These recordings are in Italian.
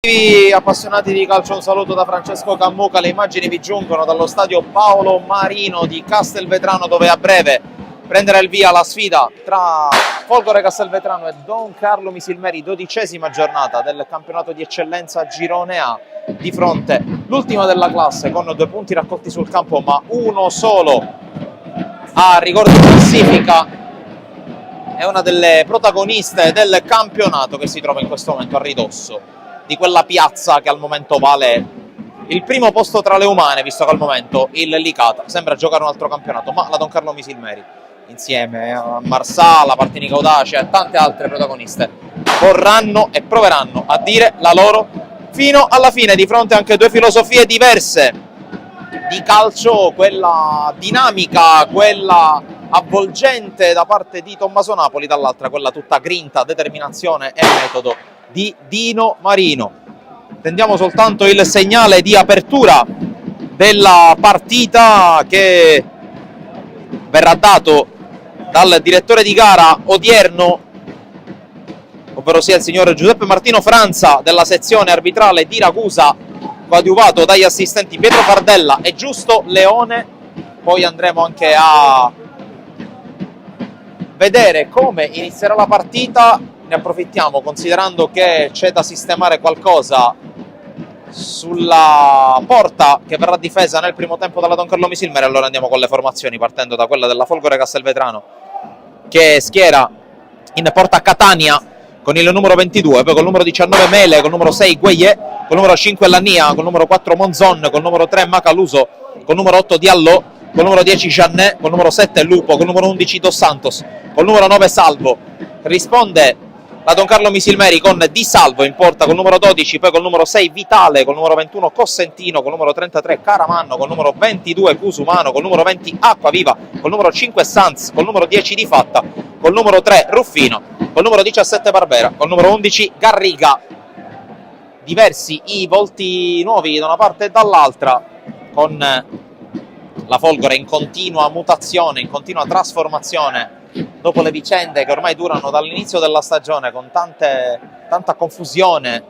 Appassionati di calcio, un saluto da Francesco Cammuca. Le immagini vi giungono dallo stadio Paolo Marino di Castelvetrano, dove a breve prenderà il via la sfida tra Folgore Castelvetrano e Don Carlo Misilmeri, 12ª giornata del campionato di eccellenza Girone A. Di fronte l'ultima della classe con 2 punti raccolti sul campo, ma uno solo a rigor di classifica. È una delle protagoniste del campionato che si trova in questo momento a ridosso di quella piazza che al momento vale il primo posto tra le umane, visto che al momento il Licata sembra giocare un altro campionato, ma la Don Carlo Misilmeri, insieme a Marsala, Partini Audace e tante altre protagoniste, vorranno e proveranno a dire la loro fino alla fine, di fronte anche a 2 filosofie diverse di calcio, quella dinamica, quella avvolgente da parte di Tommaso Napoli, dall'altra quella tutta grinta, determinazione e metodo di Dino Marino. Tendiamo soltanto il segnale di apertura della partita che verrà dato dal direttore di gara odierno, ovvero sia il signor Giuseppe Martino Franza della sezione arbitrale di Ragusa, coadiuvato dagli assistenti Pietro Fardella e Giusto Leone. Poi andremo anche a vedere come inizierà la partita. Ne approfittiamo considerando che c'è da sistemare qualcosa sulla porta che verrà difesa nel primo tempo dalla Don Carlo Misilmeri. Allora andiamo con le formazioni, partendo da quella della Folgore Castelvetrano, che schiera in porta Catania con il numero 22, poi col numero 19 Mele, col numero 6 Gueye, col numero 5 Lania, col numero 4 Monzon, col numero 3 Macaluso, col numero 8 Diallo, col numero 10 Giannè, col numero 7 Lupo, col numero 11 Dos Santos, col numero 9 Salvo. Risponde la Don Carlo Misilmeri con Di Salvo in porta col numero 12, poi col numero 6 Vitale, col numero 21 Cossentino, col numero 33 Caramanno, col numero 22 Cusumano, col numero 20 Acquaviva, col numero 5 Sanz, col numero 10 Di Fatta, col numero 3 Ruffino, col numero 17 Barbera, col numero 11 Garriga. Diversi i volti nuovi da una parte e dall'altra, con la Folgore in continua mutazione, in continua trasformazione dopo le vicende che ormai durano dall'inizio della stagione, con tanta confusione,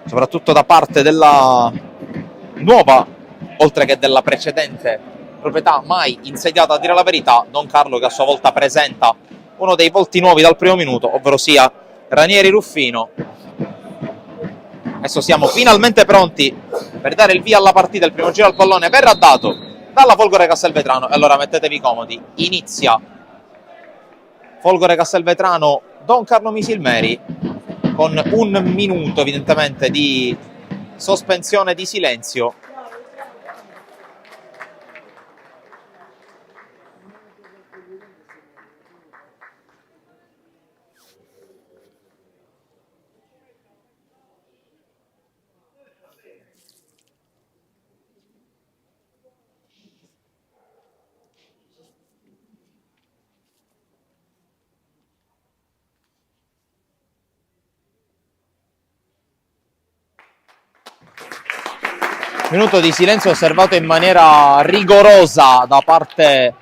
soprattutto da parte della nuova, oltre che della precedente proprietà mai insediata, a dire la verità. Don Carlo, che a sua volta presenta uno dei volti nuovi dal primo minuto, ovvero sia Ranieri Ruffino. Adesso siamo finalmente pronti per dare il via alla partita. Il primo giro al pallone verrà dato dalla Folgore Castelvetrano, e allora mettetevi comodi, inizia Folgore Castelvetrano, Don Carlo Misilmeri, con 1 minuto evidentemente di sospensione di silenzio. Minuto di silenzio osservato in maniera rigorosa da parte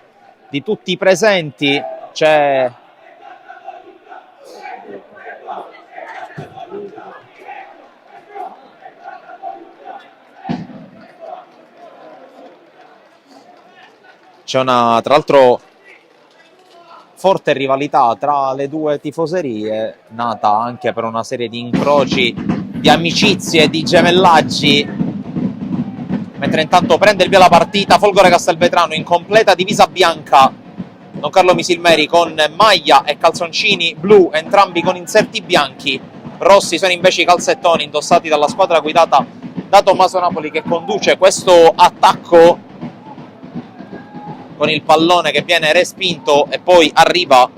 di tutti i presenti. C'è una, tra l'altro, forte rivalità tra le 2 tifoserie, nata anche per una serie di incroci, di amicizie e di gemellaggi. Mentre intanto prende il via la partita Folgore Castelvetrano in completa divisa bianca, Don Carlo Misilmeri con maglia e calzoncini blu, entrambi con inserti bianchi. Rossi sono invece i calzettoni indossati dalla squadra guidata da Tommaso Napoli, che conduce questo attacco con il pallone che viene respinto, e poi arriva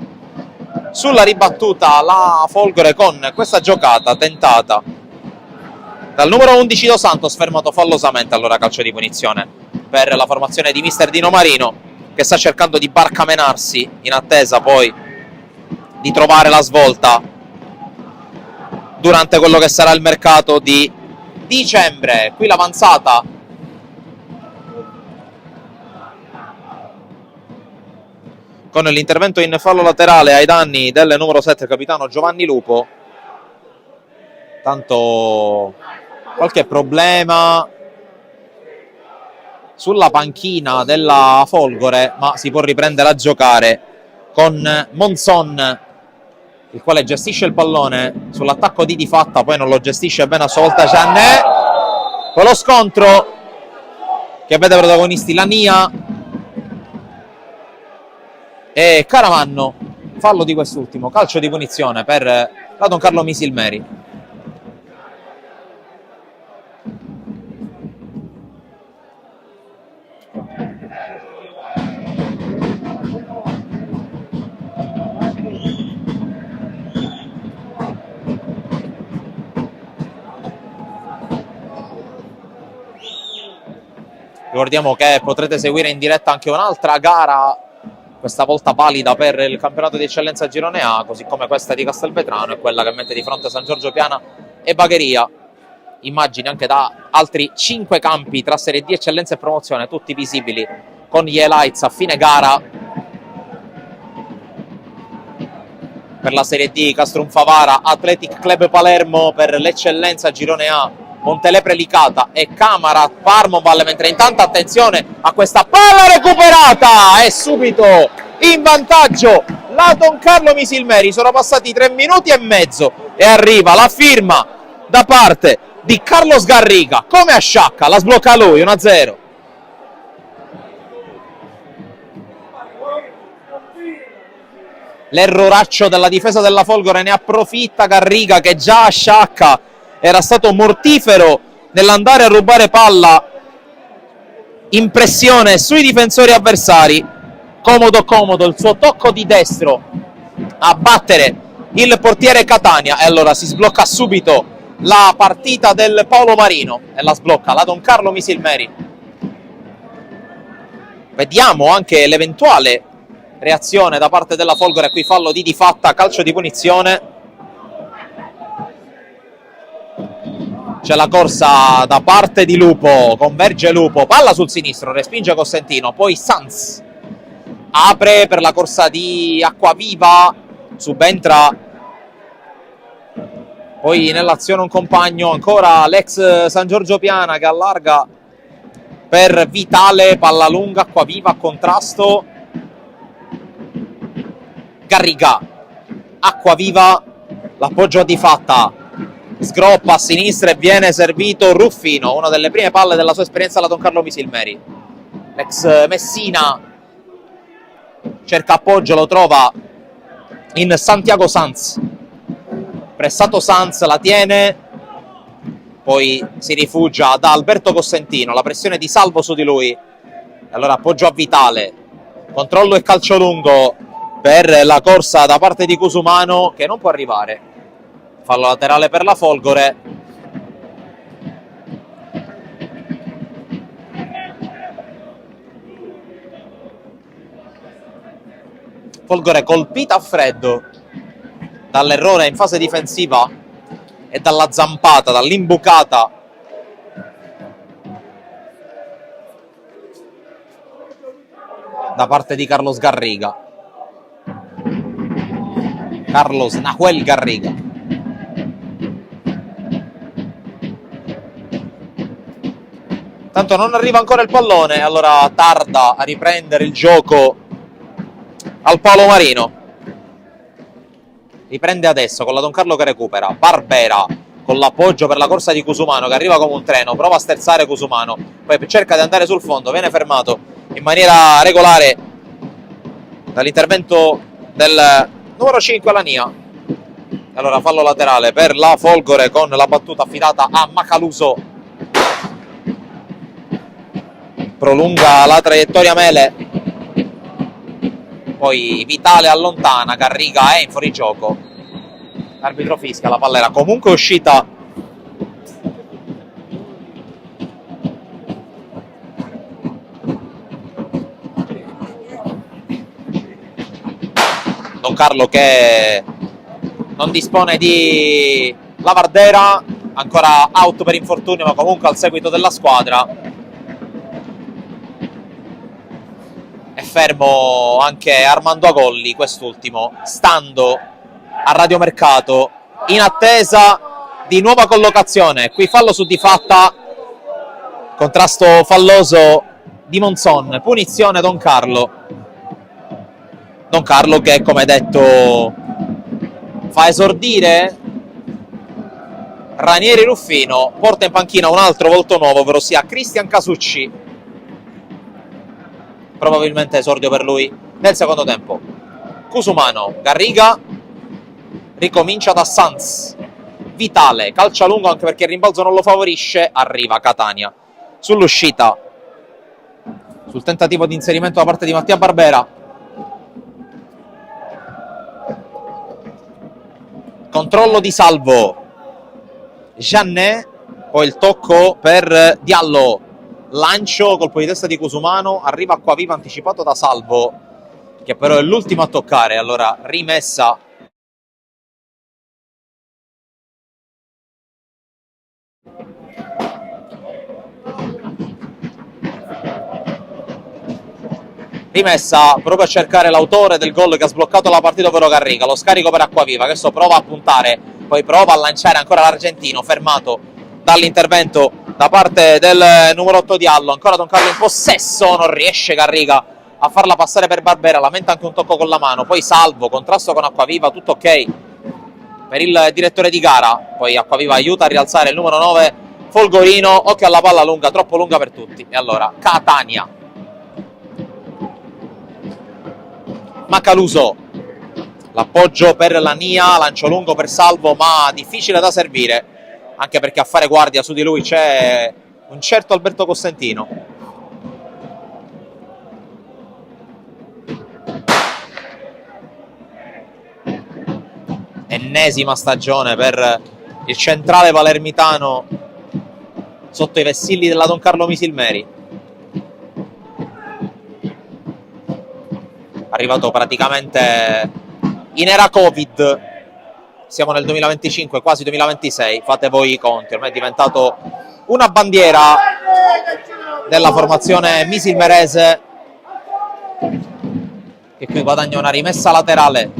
sulla ribattuta la Folgore con questa giocata tentata dal numero 11 Dos Santos, fermato fallosamente. Allora calcio di punizione per la formazione di mister Dino Marino, che sta cercando di barcamenarsi in attesa poi di trovare la svolta durante quello che sarà il mercato di dicembre. Qui l'avanzata con l'intervento in fallo laterale ai danni del numero 7 capitano Giovanni Lupo. Tanto qualche problema sulla panchina della Folgore, ma si può riprendere a giocare con Monzon, il quale gestisce il pallone sull'attacco di Fatta, poi non lo gestisce bene a sua volta Giannè. Quello scontro che vede protagonisti Lania e Caramanno, fallo di quest'ultimo, calcio di punizione per la Don Carlo Misilmeri. Ricordiamo che potrete seguire in diretta anche un'altra gara, questa volta valida per il campionato di eccellenza Girone A, così come questa di Castelvetrano e quella che mette di fronte San Giorgio Piana e Bagheria. Immagini anche da altri 5 campi tra Serie D, eccellenza e promozione, tutti visibili con gli highlights a fine gara. Per la Serie D Castrunfavara, Athletic Club Palermo, per l'eccellenza Girone A Montelepre Licata e Camara Parmoval, mentre intanto attenzione a questa palla recuperata e subito in vantaggio la Don Carlo Misilmeri. Sono passati 3 minuti e mezzo e arriva la firma da parte di Carlos Garriga, come a sciacca, la sblocca lui, 1-0. L'erroraccio della difesa della Folgore, ne approfitta Garriga che già a sciacca era stato mortifero nell'andare a rubare palla in pressione sui difensori avversari. Comodo il suo tocco di destro a battere il portiere Catania e allora si sblocca subito la partita del Paolo Marino e la sblocca la Don Carlo Misilmeri. Vediamo anche l'eventuale reazione da parte della Folgore. Qui fallo di Fatta, calcio di punizione. C'è la corsa da parte di Lupo, converge Lupo, palla sul sinistro, respinge Cosentino, poi Sanz apre per la corsa di Acquaviva, subentra poi nell'azione un compagno, ancora l'ex San Giorgio Piana che allarga per Vitale, palla lunga, Acquaviva a contrasto, Garriga, Acquaviva, l'appoggio a Di Fatta, sgroppa a sinistra e viene servito Ruffino, una delle prime palle della sua esperienza alla Don Carlo Misilmeri. L'ex Messina cerca appoggio, lo trova in Santiago Sanz, pressato Sanz, la tiene, poi si rifugia da Alberto Cosentino, la pressione di Salvo su di lui, allora appoggio a Vitale, controllo e calcio lungo per la corsa da parte di Cusumano che non può arrivare. Fallo laterale per la Folgore. Folgore colpita a freddo dall'errore in fase difensiva e dalla zampata, dall'imbucata da parte di Carlos Garriga. Carlos Nahuel Garriga. Tanto non arriva ancora il pallone, allora tarda a riprendere il gioco al Paolo Marino. Riprende adesso con la Don Carlo che recupera. Barbera con l'appoggio per la corsa di Cusumano che arriva come un treno, prova a sterzare Cusumano, poi cerca di andare sul fondo, viene fermato in maniera regolare dall'intervento del numero 5 Lania. Allora fallo laterale per la Folgore con la battuta affidata a Macaluso. Prolunga la traiettoria Mele, poi Vitale allontana, Garriga è in fuorigioco, l'arbitro fischia, la palla era comunque uscita. Don Carlo che non dispone di Lavardera, ancora out per infortunio ma comunque al seguito della squadra. È fermo anche Armando Agolli, quest'ultimo stando a radiomercato in attesa di nuova collocazione. Qui fallo su Di Fatta, contrasto falloso di Monzon, punizione Don Carlo. Don Carlo che, come detto, fa esordire Ranieri Ruffino, porta in panchina un altro volto nuovo, ovvero sia Cristian Casucci. Probabilmente esordio per lui nel secondo tempo. Cusumano, Garriga, ricomincia da Sanz. Vitale, calcia lungo anche perché il rimbalzo non lo favorisce, arriva Catania. Sull'uscita, sul tentativo di inserimento da parte di Mattia Barbera. Controllo di Salvo. Jeannet, poi il tocco per Diallo. Lancio, colpo di testa di Cusumano, arriva Acquaviva anticipato da Salvo, che però è l'ultimo a toccare, allora rimessa. Rimessa proprio a cercare l'autore del gol che ha sbloccato la partita, ovvero Garriga. Lo scarico per Acquaviva, che adesso prova a puntare, poi prova a lanciare ancora l'argentino, fermato dall'intervento da parte del numero 8 Diallo. Ancora Don Carlo in possesso, non riesce Garriga a farla passare per Barbera, lamenta anche un tocco con la mano. Poi Salvo, contrasto con Acquaviva, tutto ok per il direttore di gara. Poi Acquaviva aiuta a rialzare il numero 9 Folgorino. Occhio alla palla lunga, troppo lunga per tutti. E allora Catania, Macaluso, l'appoggio per la Nia, lancio lungo per Salvo, ma difficile da servire, anche perché a fare guardia su di lui c'è un certo Alberto Costantino. Ennesima stagione per il centrale palermitano sotto i vessilli della Don Carlo Misilmeri. Arrivato praticamente in era Covid, siamo nel 2025, quasi 2026, fate voi i conti, ormai è diventato una bandiera della formazione misilmerese, che qui guadagna una rimessa laterale.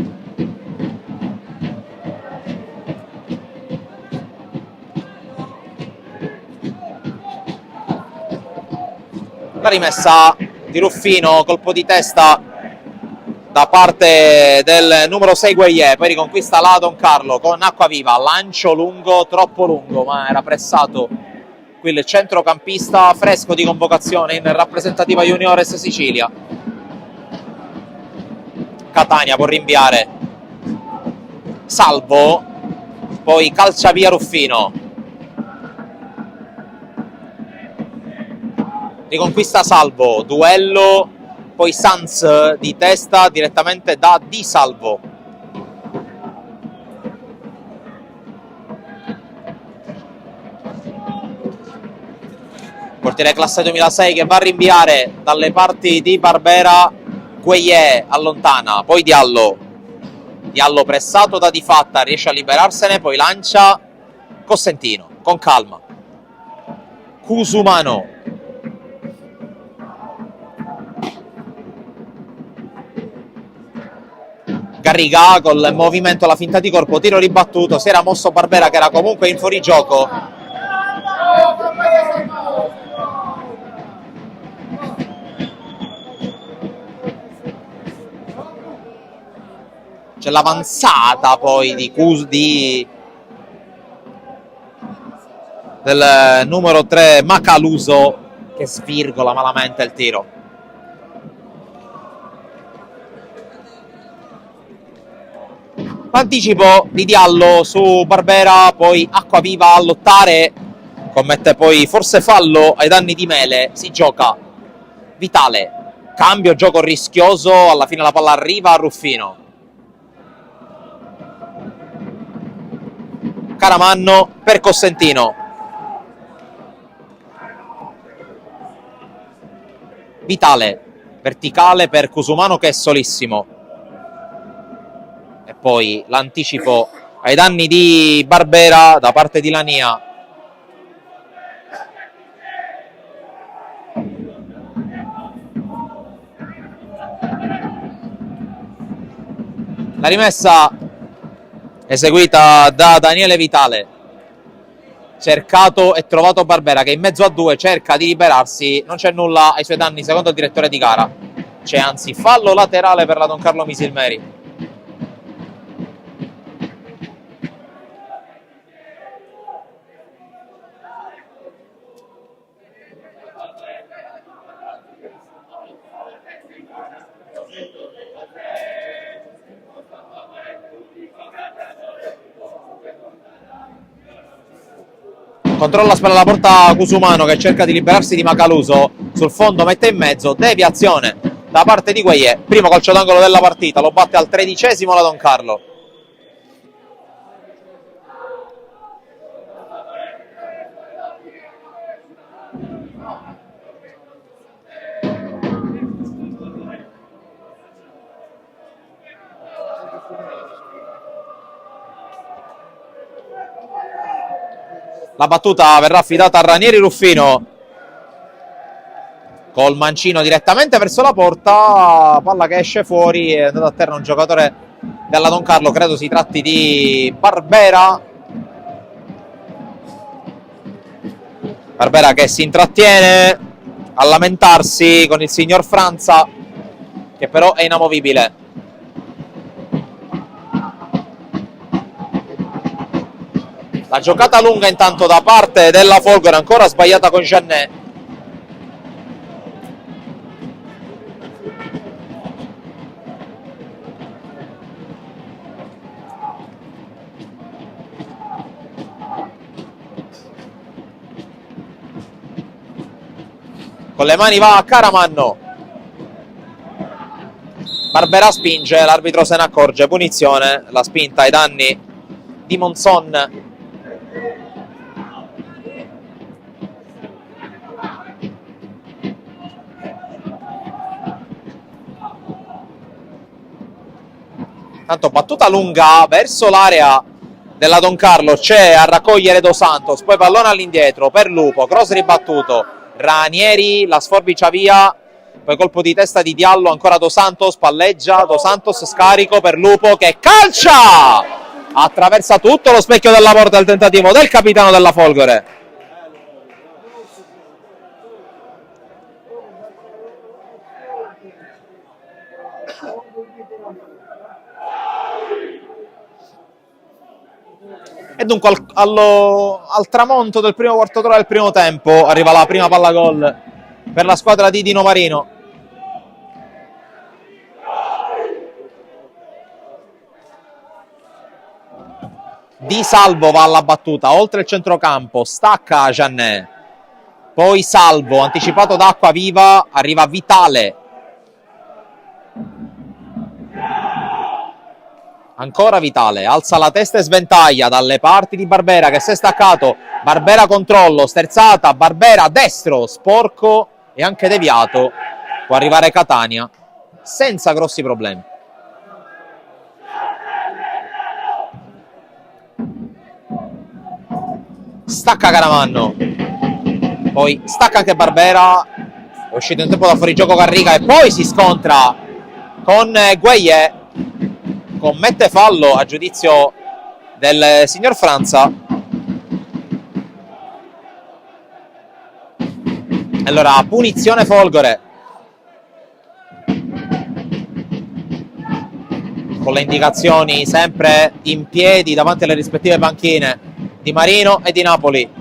La rimessa di Ruffino, colpo di testa da parte del numero 6 Gueye, poi riconquista la Don Carlo con Acquaviva, lancio lungo, troppo lungo, ma era pressato qui il centrocampista fresco di convocazione in rappresentativa Juniores Sicilia. Catania può rinviare, Salvo, poi calcia via Ruffino, riconquista Salvo, duello, poi Sanz di testa direttamente da Di Salvo. Portiere classe 2006 che va a rinviare dalle parti di Barbera. Gueye allontana, poi Diallo pressato da Di Fatta, riesce a liberarsene, poi lancia Costantino con calma. Cusumano, Garriga col movimento, la finta di corpo, tiro ribattuto, si era mosso Barbera che era comunque in fuorigioco. C'è l'avanzata poi del numero 3 Macaluso che svirgola malamente il tiro. Anticipo di Diallo su Barbera, poi Acquaviva a lottare, commette poi forse fallo ai danni di Mele, si gioca Vitale, cambio, gioco rischioso, alla fine la palla arriva a Ruffino. Caramanno per Costantino, Vitale, verticale per Cusumano che è solissimo. E poi l'anticipo ai danni di Barbera da parte di Lania. La rimessa eseguita da Daniele Vitale. cercato e trovato Barbera che in mezzo a due cerca di liberarsi, non c'è nulla ai suoi danni secondo il direttore di gara, c'è anzi fallo laterale per la Don Carlo Misilmeri. Controlla spalla la porta Cusumano che cerca di liberarsi di Macaluso, sul fondo mette in mezzo, deviazione da parte di Gueye, primo calcio d'angolo della partita, lo batte al 13° la Don Carlo. La battuta verrà affidata a Ranieri Ruffino col mancino direttamente verso la porta, palla che esce fuori, è andato a terra un giocatore della Don Carlo, credo si tratti di Barbera. Barbera che si intrattiene a lamentarsi con il signor Franza, che però è inamovibile. La giocata lunga intanto da parte della Folgore, ancora sbagliata con Giannè. Con le mani va a Caramanno. Barbera spinge, l'arbitro se ne accorge, punizione, la spinta ai danni di Monzon. Tanto battuta lunga verso l'area della Don Carlo, c'è a raccogliere Dos Santos, poi pallone all'indietro per Lupo, cross ribattuto, Ranieri la sforbicia via, poi colpo di testa di Diallo, ancora Dos Santos, palleggia, Dos Santos scarico per Lupo che calcia! Attraversa tutto lo specchio della porta il tentativo del capitano della Folgore. E dunque al tramonto del primo quarto d'ora del primo tempo arriva la prima palla gol per la squadra di Dino Marino. Di Salvo va alla battuta, oltre il centrocampo, stacca Giannè, poi Salvo, anticipato da Acquaviva, arriva Vitale. Ancora Vitale, alza la testa e sventaglia dalle parti di Barbera che si è staccato, Barbera controllo, sterzata, Barbera destro, sporco e anche deviato, può arrivare Catania senza grossi problemi. Stacca Caramanno, poi stacca anche Barbera, è uscito in tempo da fuorigioco Garriga e poi si scontra con Gueye, commette fallo a giudizio del signor Franza. Allora, punizione Folgore, con le indicazioni sempre in piedi davanti alle rispettive panchine di Marino e di Napoli.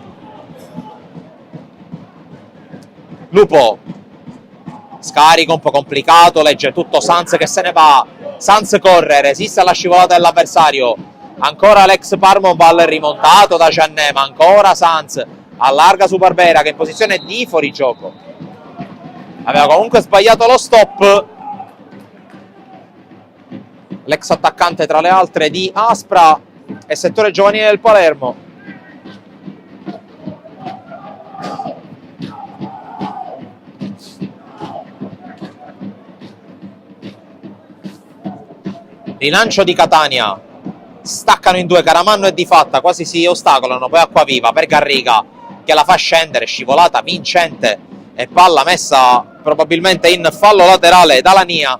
Lupo, scarico un po' complicato, legge tutto Sanz che se ne va, Sanz corre, resiste alla scivolata dell'avversario, ancora l'ex Parmo, palla rimontato da Giannè, ma ancora Sanz, allarga su Barbera che è in posizione di fuorigioco, aveva comunque sbagliato lo stop l'ex attaccante tra le altre di Aspra e settore giovanile del Palermo. Rilancio di Catania, staccano in due Caramanno e Di Fatta, quasi si ostacolano, poi Acquaviva per Garriga che la fa scendere, scivolata vincente e palla messa probabilmente in fallo laterale da Lania.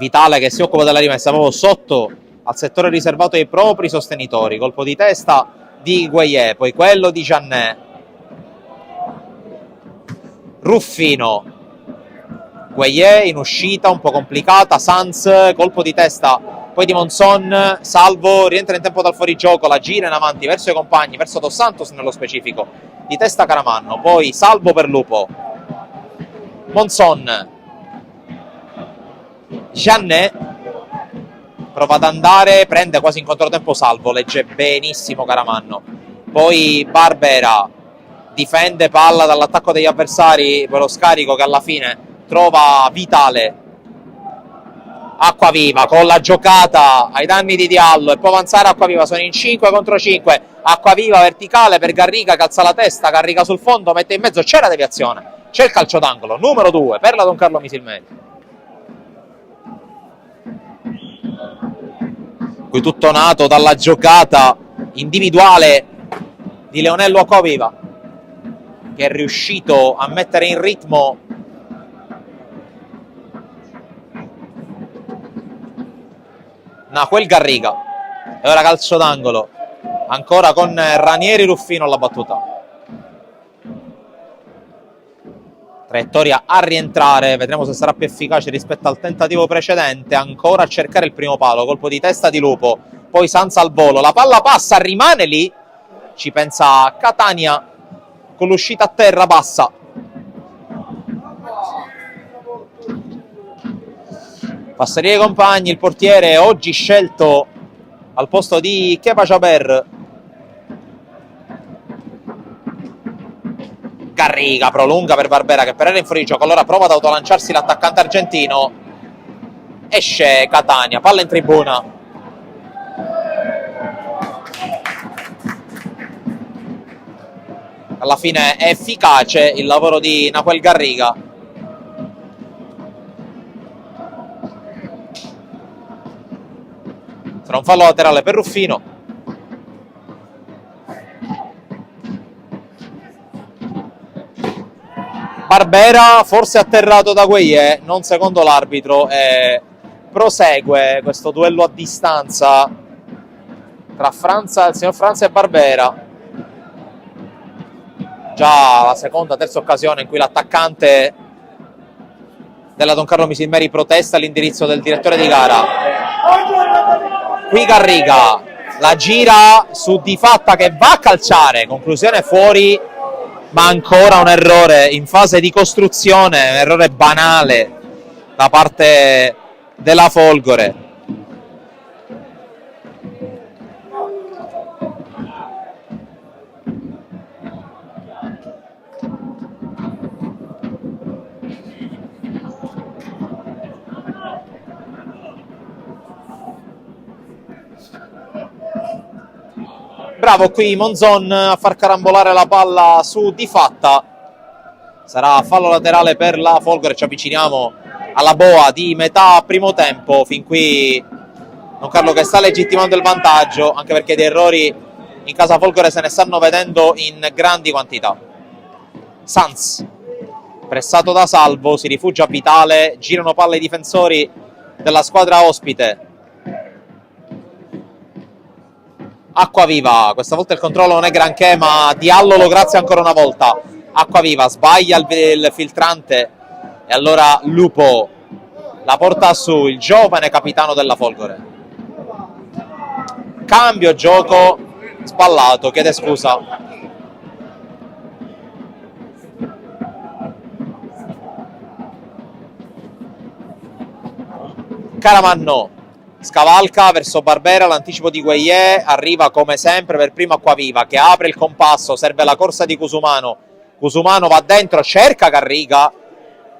Vitale che si occupa della rimessa proprio sotto al settore riservato ai propri sostenitori. Colpo di testa di Gueye, poi quello di Giannè. Ruffino, Gueye in uscita un po' complicata, Sanz, colpo di testa poi di Monzon, Salvo rientra in tempo dal fuorigioco, la gira in avanti verso i compagni, verso Dos Santos nello specifico, di testa Caramanno, poi Salvo per Lupo, Monzon, Giannè prova ad andare, prende quasi in controtempo Salvo, legge benissimo Caramanno, poi Barbera difende palla dall'attacco degli avversari per lo scarico che alla fine trova Vitale. Acquaviva con la giocata ai danni di Diallo e può avanzare Acquaviva, sono in 5 contro 5, Acquaviva verticale per Garriga che alza la testa, Garriga sul fondo, mette in mezzo, c'è la deviazione, c'è il calcio d'angolo, numero 2 per la Don Carlo Misilmeri. Qui tutto nato dalla giocata individuale di Leonello Acquaviva, che è riuscito a mettere in ritmo Nahuel Garriga. E ora calcio d'angolo ancora con Ranieri Ruffino alla battuta, traiettoria a rientrare, vedremo se sarà più efficace rispetto al tentativo precedente, ancora a cercare il primo palo, colpo di testa di Lupo, poi Sanz al volo, la palla passa, rimane lì, ci pensa Catania con l'uscita a terra bassa. Passeria ai compagni, il portiere oggi scelto al posto di Kepa Jaber. Garriga prolunga per Barbera che per era in fuorigioco, allora prova ad autolanciarsi l'attaccante argentino, esce Catania, palla in tribuna. Alla fine è efficace il lavoro di Nahuel Garriga. Sarà un fallo laterale per Ruffino. Barbera forse atterrato da Gueye, non secondo l'arbitro, e prosegue questo duello a distanza tra il signor Franza e Barbera. Già la seconda, terza occasione in cui l'attaccante della Don Carlo Misilmeri protesta all'indirizzo del direttore di gara. Qui Garriga la gira su Di Fatta che va a calciare, conclusione fuori, ma ancora un errore in fase di costruzione, un errore banale da parte della Folgore. Bravo qui Monzon a far carambolare la palla su Di Fatta. Sarà fallo laterale per la Folgore, ci avviciniamo alla boa di metà primo tempo, fin qui Don Carlo che sta legittimando il vantaggio, anche perché di errori in casa Folgore se ne stanno vedendo in grandi quantità. Sanz, pressato da Salvo, si rifugia a Vitale, girano palle i difensori della squadra ospite. Acquaviva, questa volta il controllo non è granché, ma Diallo lo grazia ancora una volta. Acquaviva sbaglia il filtrante e allora Lupo la porta su, il giovane capitano della Folgore. Cambio gioco, Spallato chiede scusa. Caramanno scavalca verso Barbera, l'anticipo di Gueye, arriva come sempre per primo Acquaviva che apre il compasso, serve la corsa di Cusumano, Cusumano va dentro, cerca Garriga,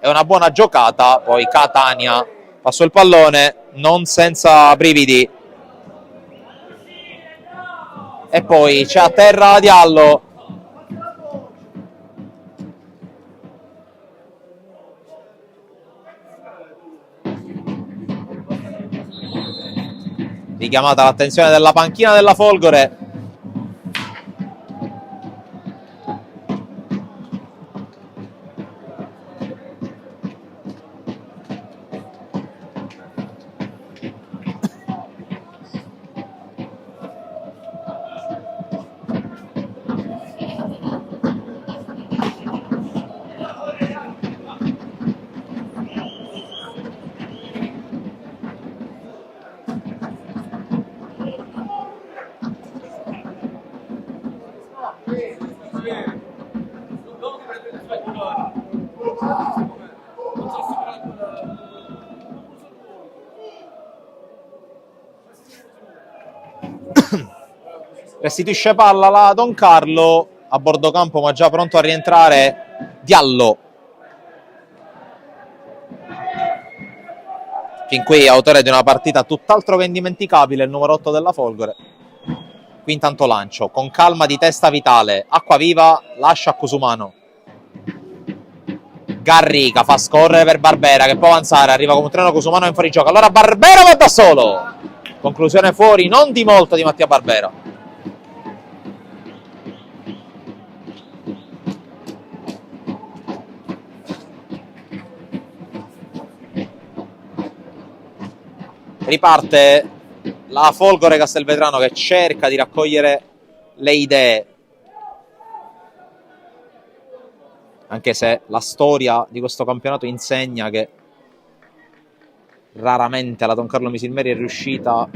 è una buona giocata, poi Catania passò il pallone non senza brividi e poi c'è a terra Diallo. Richiamata l'attenzione della panchina della Folgore. Restituisce palla la Don Carlo a bordo campo, ma già pronto a rientrare Diallo. Fin qui autore di una partita tutt'altro che indimenticabile, il numero 8 della Folgore. Qui intanto lancio, con calma di testa Vitale, Acquaviva lascia a Cusumano. Garriga fa scorrere per Barbera che può avanzare, arriva come un treno Cusumano in fuorigioco, allora Barbera va da solo. Conclusione fuori, non di molto, di Mattia Barbera. Riparte la Folgore Castelvetrano che cerca di raccogliere le idee, anche se la storia di questo campionato insegna che raramente la Don Carlo Misilmeri è riuscita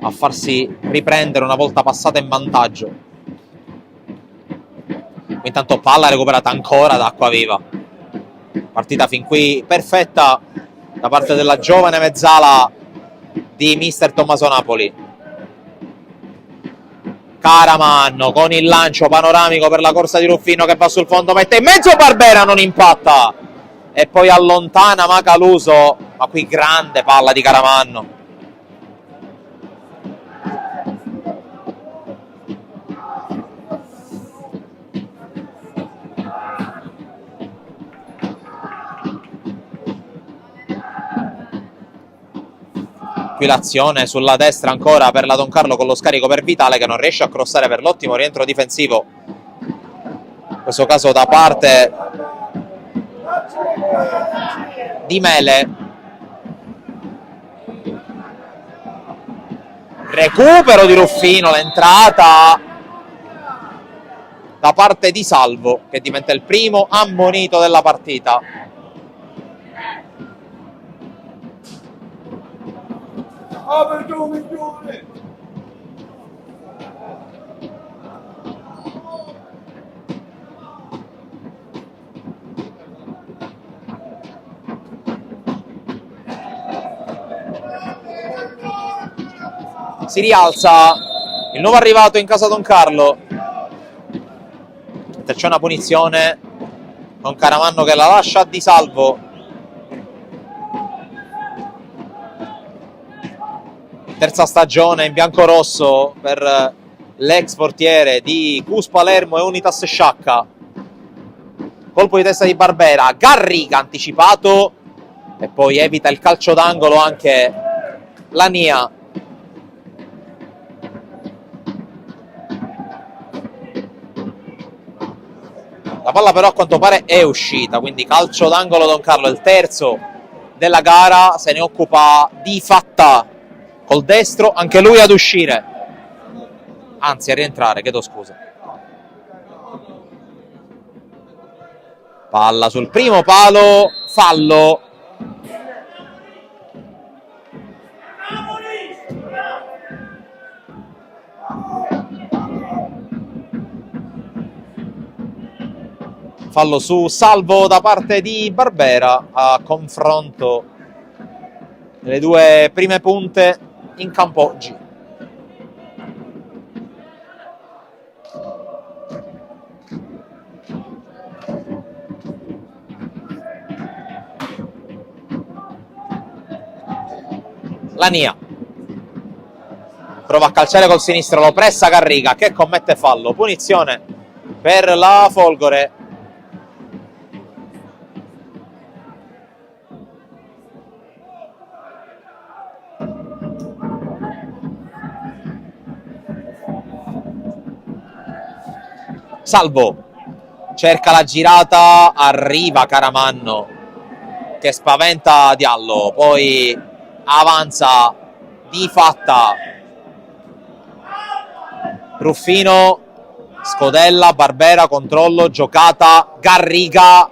a farsi riprendere una volta passata in vantaggio. Intanto palla recuperata ancora da Acquaviva. Partita fin qui perfetta da parte della giovane mezzala di mister Tommaso Napoli. Caramanno con il lancio panoramico per la corsa di Ruffino che va sul fondo, mette in mezzo Barbera, non impatta e poi allontana Macaluso, ma qui grande palla di Caramanno. Qui l'azione sulla destra ancora per la Don Carlo con lo scarico per Vitale che non riesce a crossare per l'ottimo rientro difensivo, in questo caso da parte di Mele. Recupero di Ruffino, l'entrata da parte di Salvo che diventa il primo ammonito della partita. Si rialza il nuovo arrivato in casa Don Carlo. C'è una punizione con Caramanno che la lascia a Di Salvo. Terza stagione in biancorosso per l'ex portiere di Cus Palermo e Unitas Sciacca. Colpo di testa di Barbera, Garriga anticipato e poi evita il calcio d'angolo anche Lania. La palla però a quanto pare è uscita, quindi calcio d'angolo Don Carlo, il terzo della gara, se ne occupa Di Fatta col destro, anche lui ad uscire, anzi a rientrare, chiedo scusa. Palla sul primo palo, fallo. Fallo su Salvo da parte di Barbera a confronto delle due prime punte in campo oggi. Lania prova a calciare col sinistro, lo pressa Garriga che commette fallo, punizione per la Folgore. Salvo cerca la girata, arriva Caramanno che spaventa Diallo, poi avanza Di Fatta, Ruffino scodella, Barbera, controllo, giocata, Garriga,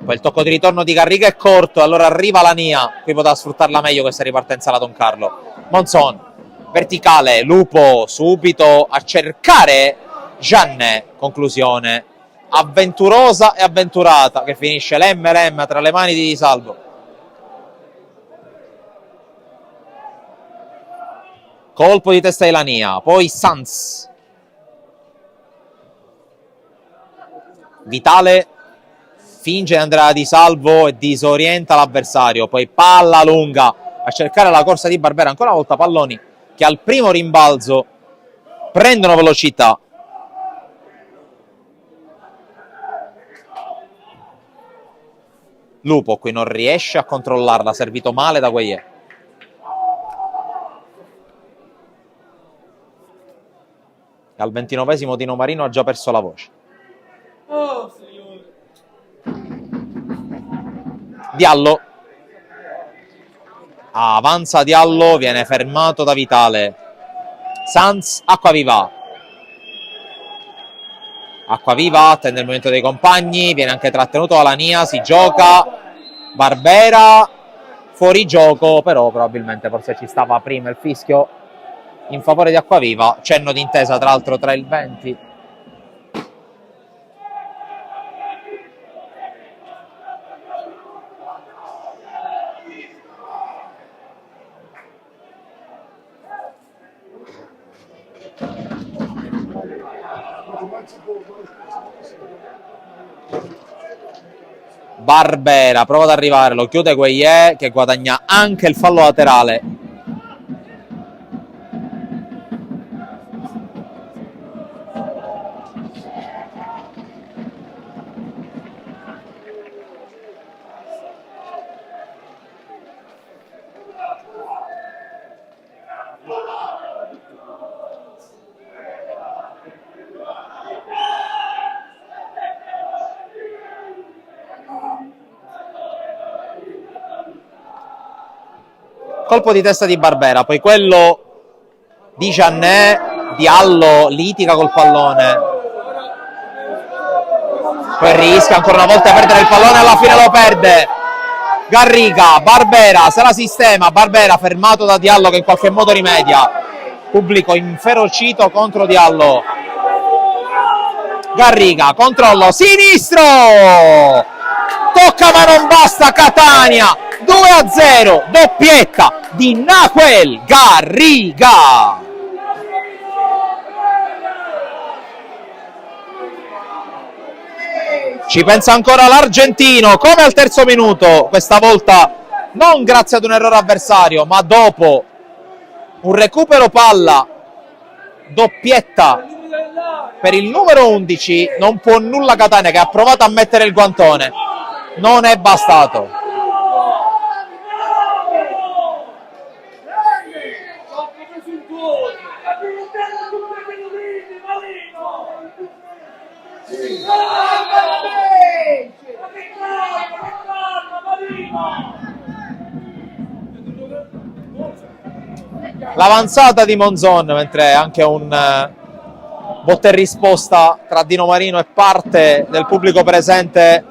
poi il tocco di ritorno di Garriga è corto, allora arriva Lania, qui poteva sfruttarla meglio questa ripartenza la Don Carlo. Monzon, verticale, Lupo subito a cercare Gianne, conclusione avventurosa e avventurata che finisce l'M tra le mani di Salvo. colpo di testa di Lania, poi Sanz, Vitale finge di andare di salvo e disorienta l'avversario, poi palla lunga a cercare la corsa di Barbera, ancora una volta palloni che al primo rimbalzo prendono velocità. Lupo qui non riesce a controllarla, servito male da Gueye. Al 29esimo Dino Marino ha già perso la voce. Oh, signore. Diallo. Avanza Diallo, viene fermato da Vitale. Sanz, Acquaviva. Acquaviva attende il movimento dei compagni, viene anche trattenuto da Lania, si gioca. Barbera, fuori gioco, però probabilmente forse ci stava prima il fischio in favore di Acquaviva. Cenno d'intesa tra l'altro tra il 20. Barbera prova ad arrivare, lo chiude Gueye che guadagna anche il fallo laterale. Colpo di testa di Barbera, poi quello di Giannè. Diallo litiga col pallone, poi rischia ancora una volta di perdere il pallone, alla fine lo perde. Garriga, Barbera se la sistema, Barbera fermato da Diallo che in qualche modo rimedia. Pubblico inferocito contro Diallo. Garriga, controllo sinistro, tocca ma non basta. Catania 2-0, doppietta di Nahuel Garriga. Ci pensa ancora l'argentino, come al terzo minuto, questa volta non grazie ad un errore avversario, ma dopo un recupero palla, doppietta per il numero 11. Non può nulla Catania, che ha provato a mettere il guantone, non è bastato. L'avanzata di Monzon, mentre anche un botta e risposta tra Dino Marino e parte del pubblico presente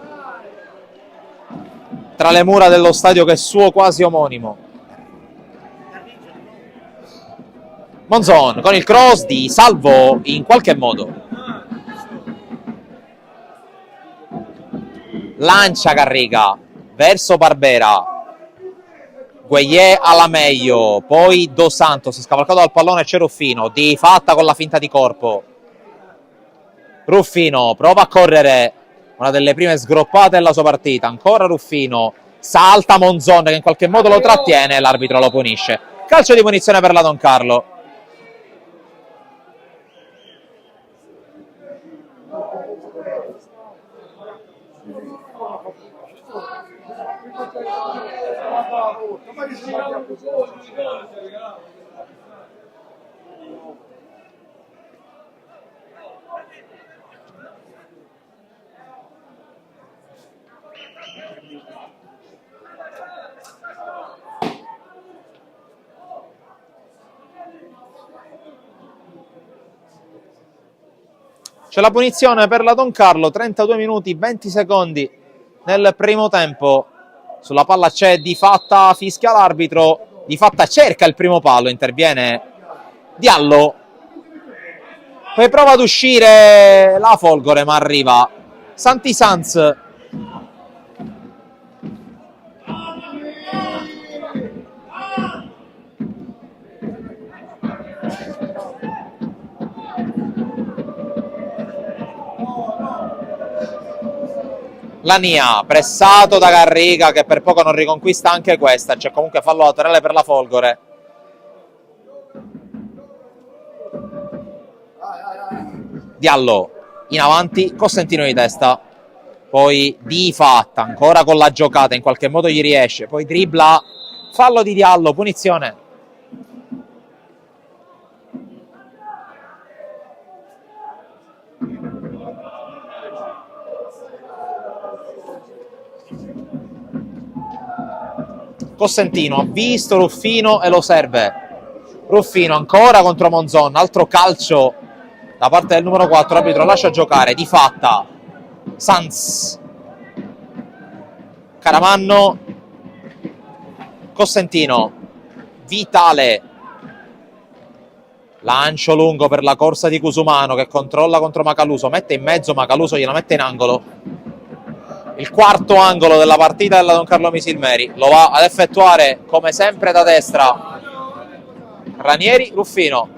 tra le mura dello stadio che è suo quasi omonimo. Monzon con il cross di Salvo in qualche modo. Lancia Garriga verso Barbera. Gueye alla meglio, poi Dos Santos scavalcato dal pallone, c'è Ruffino di fatta con la finta di corpo. Ruffino prova a correre, una delle prime sgroppate della sua partita. Ancora Ruffino, salta Monzon che in qualche modo lo trattiene e l'arbitro lo punisce. Calcio di punizione per la Don Carlo. C'è la punizione per la Don Carlo, 32 minuti 20 secondi nel primo tempo. Sulla palla c'è Di Fatta, fischia l'arbitro. Di Fatta cerca il primo palo, interviene Diallo, poi prova ad uscire la Folgore ma arriva Santi Sanz. Lania, pressato da Garriga che per poco non riconquista anche questa. C'è comunque fallo laterale per la Folgore. Diallo in avanti, Costantino di testa, poi Di Fatta ancora con la giocata, in qualche modo gli riesce, poi dribbla, fallo di Diallo, punizione. Costantino ha visto Ruffino e lo serve. Ruffino ancora contro Monzon, altro calcio da parte del numero 4, l'arbitro lascia giocare. Di Fatta, Sanz, Caramanno, Costantino, Vitale, lancio lungo per la corsa di Cusumano che controlla contro Macaluso, mette in mezzo, Macaluso gliela mette in angolo. Il quarto angolo della partita della Don Carlo Misilmeri, lo va ad effettuare come sempre da destra Ranieri. Ruffino,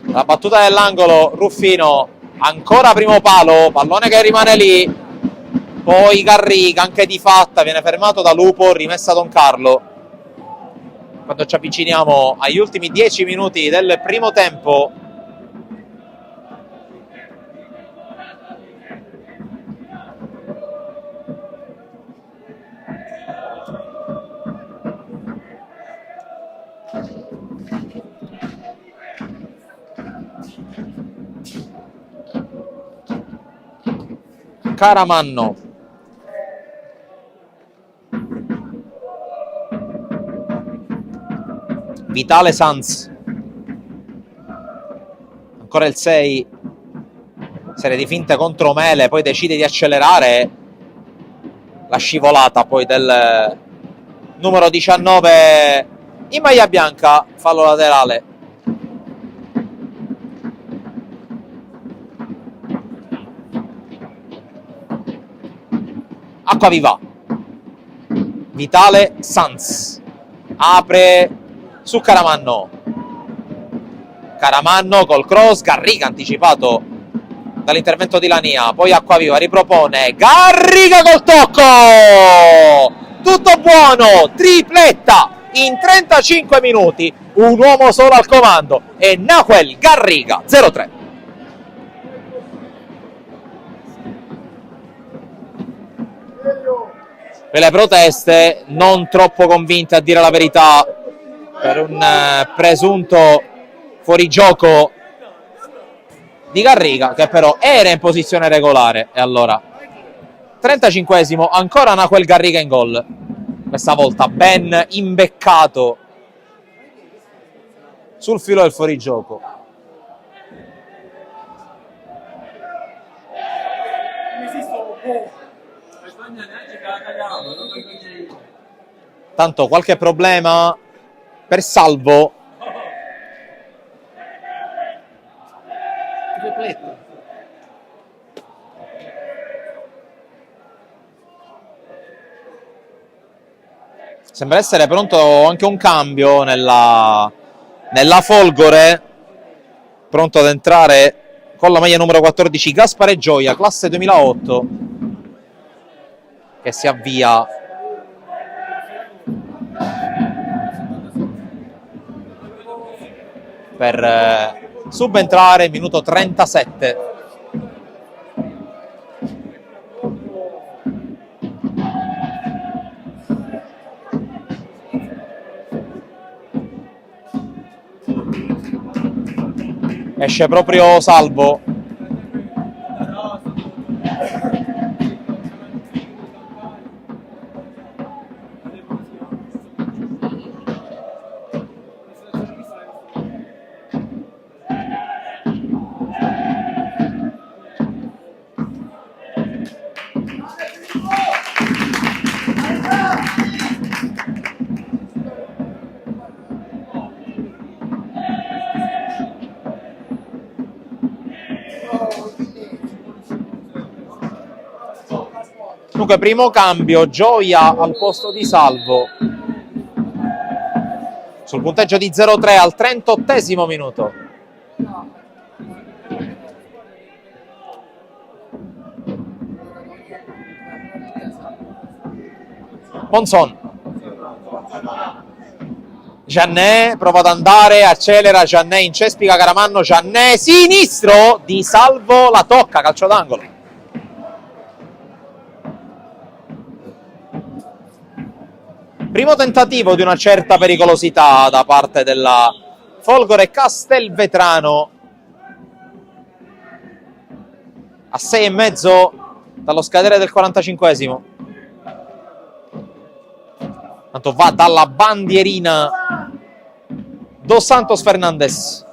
la battuta dell'angolo, Ruffino ancora primo palo, pallone che rimane lì, poi Garriga anche Di Fatta viene fermato da Lupo, rimessa Don Carlo. Quando ci avviciniamo agli ultimi 10 minuti del primo tempo, Caramanno, Vitale, Sanz, ancora il 6, serie di finte contro Mele, poi decide di accelerare, la scivolata poi del numero 19 in maglia bianca, fallo laterale. Acquaviva, Vitale, Sanz, apre su Caramanno, Caramanno col cross, Garriga anticipato dall'intervento di Lania, poi Acquaviva ripropone, Garriga col tocco, tutto buono, tripletta in 35 minuti, un uomo solo al comando e Nahuel Garriga, 0-3. Per le proteste non troppo convinte, a dire la verità, per un presunto fuorigioco di Garriga, che però era in posizione regolare. E allora 35esimo, ancora Nahuel Garriga in gol, questa volta ben imbeccato sul filo del fuorigioco. Tanto qualche problema per Salvo. Sembra essere pronto anche un cambio nella Folgore, pronto ad entrare con la maglia numero 14 Gaspare Gioia, classe 2008, che si avvia per subentrare, minuto 37. Esce proprio Salvo. Dunque, primo cambio, Gioia al posto di Salvo. Sul punteggio di 0-3 al 38esimo minuto. Monzon. Giannè prova ad andare, accelera, Giannè incespica Caramanno, Giannè sinistro di Salvo, la tocca, calcio d'angolo. Primo tentativo di una certa pericolosità da parte della Folgore Castelvetrano. A 6,5 dallo scadere del 45esimo. Tanto va dalla bandierina Dos Santos Fernandez.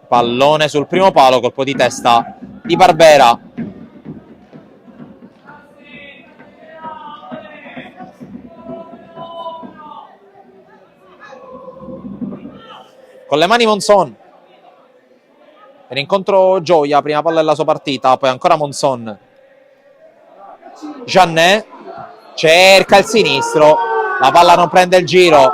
Pallone sul primo palo, colpo di testa di Barbera. Con le mani Monzon. Per incontro Gioia, prima palla della sua partita, poi ancora Monzon. Giannè cerca il sinistro, la palla non prende il giro.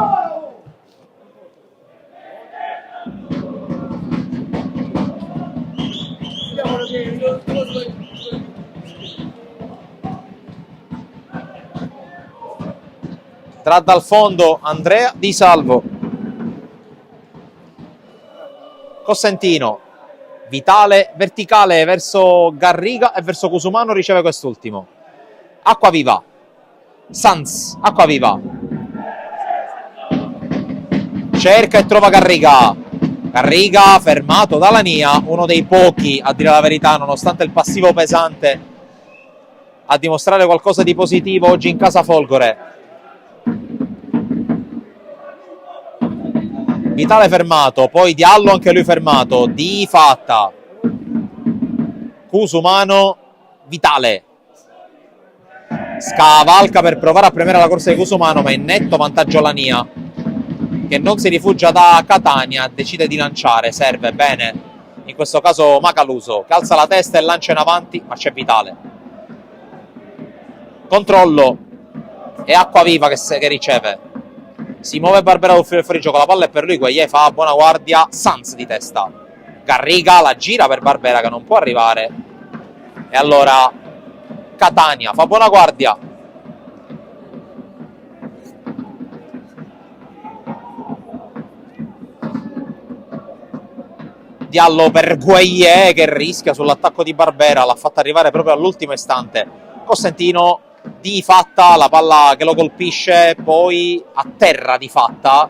Tra dal fondo Andrea Di Salvo. Cosentino, Vitale verticale verso Garriga e verso Cusumano, riceve quest'ultimo. Acquaviva, Sanz, Acquaviva. Cerca e trova Garriga. Garriga fermato da Lania, uno dei pochi, a dire la verità, nonostante il passivo pesante, a dimostrare qualcosa di positivo oggi in casa Folgore. Vitale fermato, poi Diallo anche lui fermato, Di Fatta, Cusumano, Vitale. Scavalca per provare a premere la corsa di Cusumano, ma in netto vantaggio Lania, che non si rifugia da Catania, decide di lanciare, serve bene, in questo caso Macaluso, che alza la testa e lancia in avanti, ma c'è Vitale. Controllo, è Acquaviva che riceve. Si muove Barbera fuori gioco, la palla è per lui, Guagliè fa buona guardia, Sanz di testa. Garriga la gira per Barbera che non può arrivare. E allora Catania fa buona guardia. Diallo per Guagliè che rischia sull'attacco di Barbera, l'ha fatta arrivare proprio all'ultimo istante. Cosentino Di Fatta, la palla che lo colpisce, poi a terra Di Fatta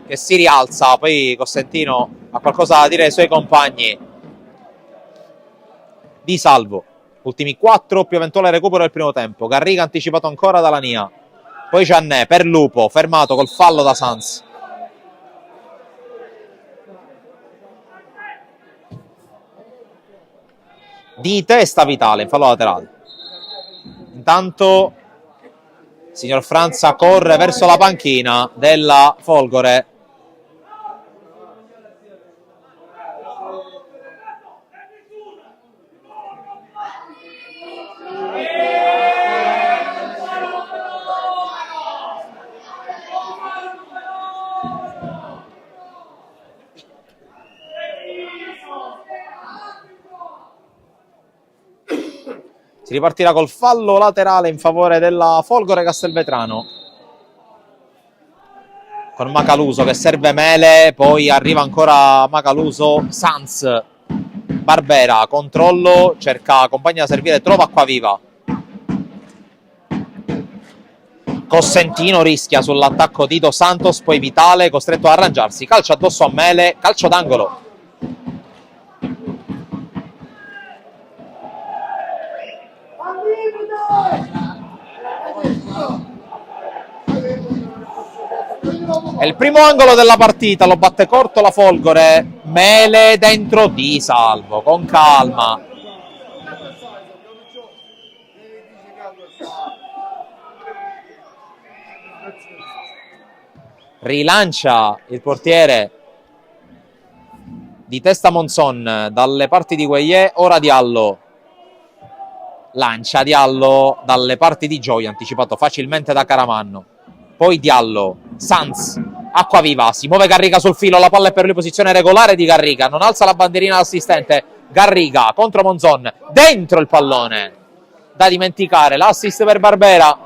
che si rialza, poi Cosentino ha qualcosa da dire ai suoi compagni. Di Salvo, ultimi 4 più eventuale recupero del primo tempo. Garriga anticipato ancora da Lania, poi Giannè per Lupo, fermato col fallo da Sanz. Di testa Vitale in fallo laterale. Intanto signor Franza corre verso la panchina della Folgore. Si ripartirà col fallo laterale in favore della Folgore Castelvetrano, con Macaluso che serve Mele, poi arriva ancora Macaluso, Sanz, Barbera, controllo, cerca compagna da servire, trova Acquaviva. Cosentino rischia sull'attacco di Dos Santos, poi Vitale costretto ad arrangiarsi, calcio addosso a Mele, calcio d'angolo. È il primo angolo della partita, lo batte corto la Folgore. Mele dentro Di Salvo, con calma. Rilancia il portiere di testa Monzon dalle parti di Guagliè, ora Diallo. lancia Diallo dalle parti di Gioia, anticipato facilmente da Caramanno. Poi Diallo, Sanz, Acquaviva, si muove Garriga sul filo, la palla è per lui posizione regolare di Garriga, non alza la bandierina l'assistente, Garriga contro Monzon, dentro il pallone, da dimenticare, l'assist per Barbera.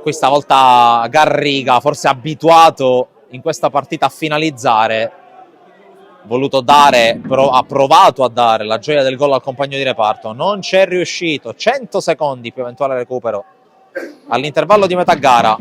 Questa volta Garriga, forse abituato in questa partita a finalizzare, voluto dare, ha provato a dare la gioia del gol al compagno di reparto, non c'è riuscito. 100 secondi più eventuale recupero all'intervallo di metà gara.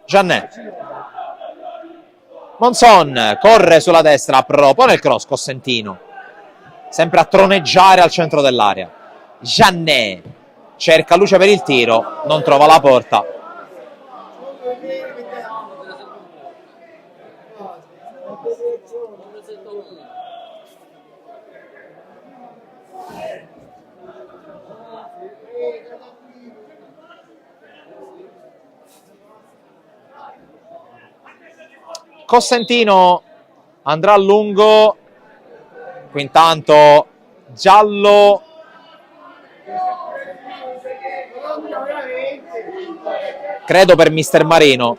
Giannè, Monzon corre sulla destra, propone il cross, Cossentino sempre a troneggiare al centro dell'area. Giannè cerca luce per il tiro, non trova la porta. Cossentino andrà a lungo, qui intanto giallo credo per mister Marino.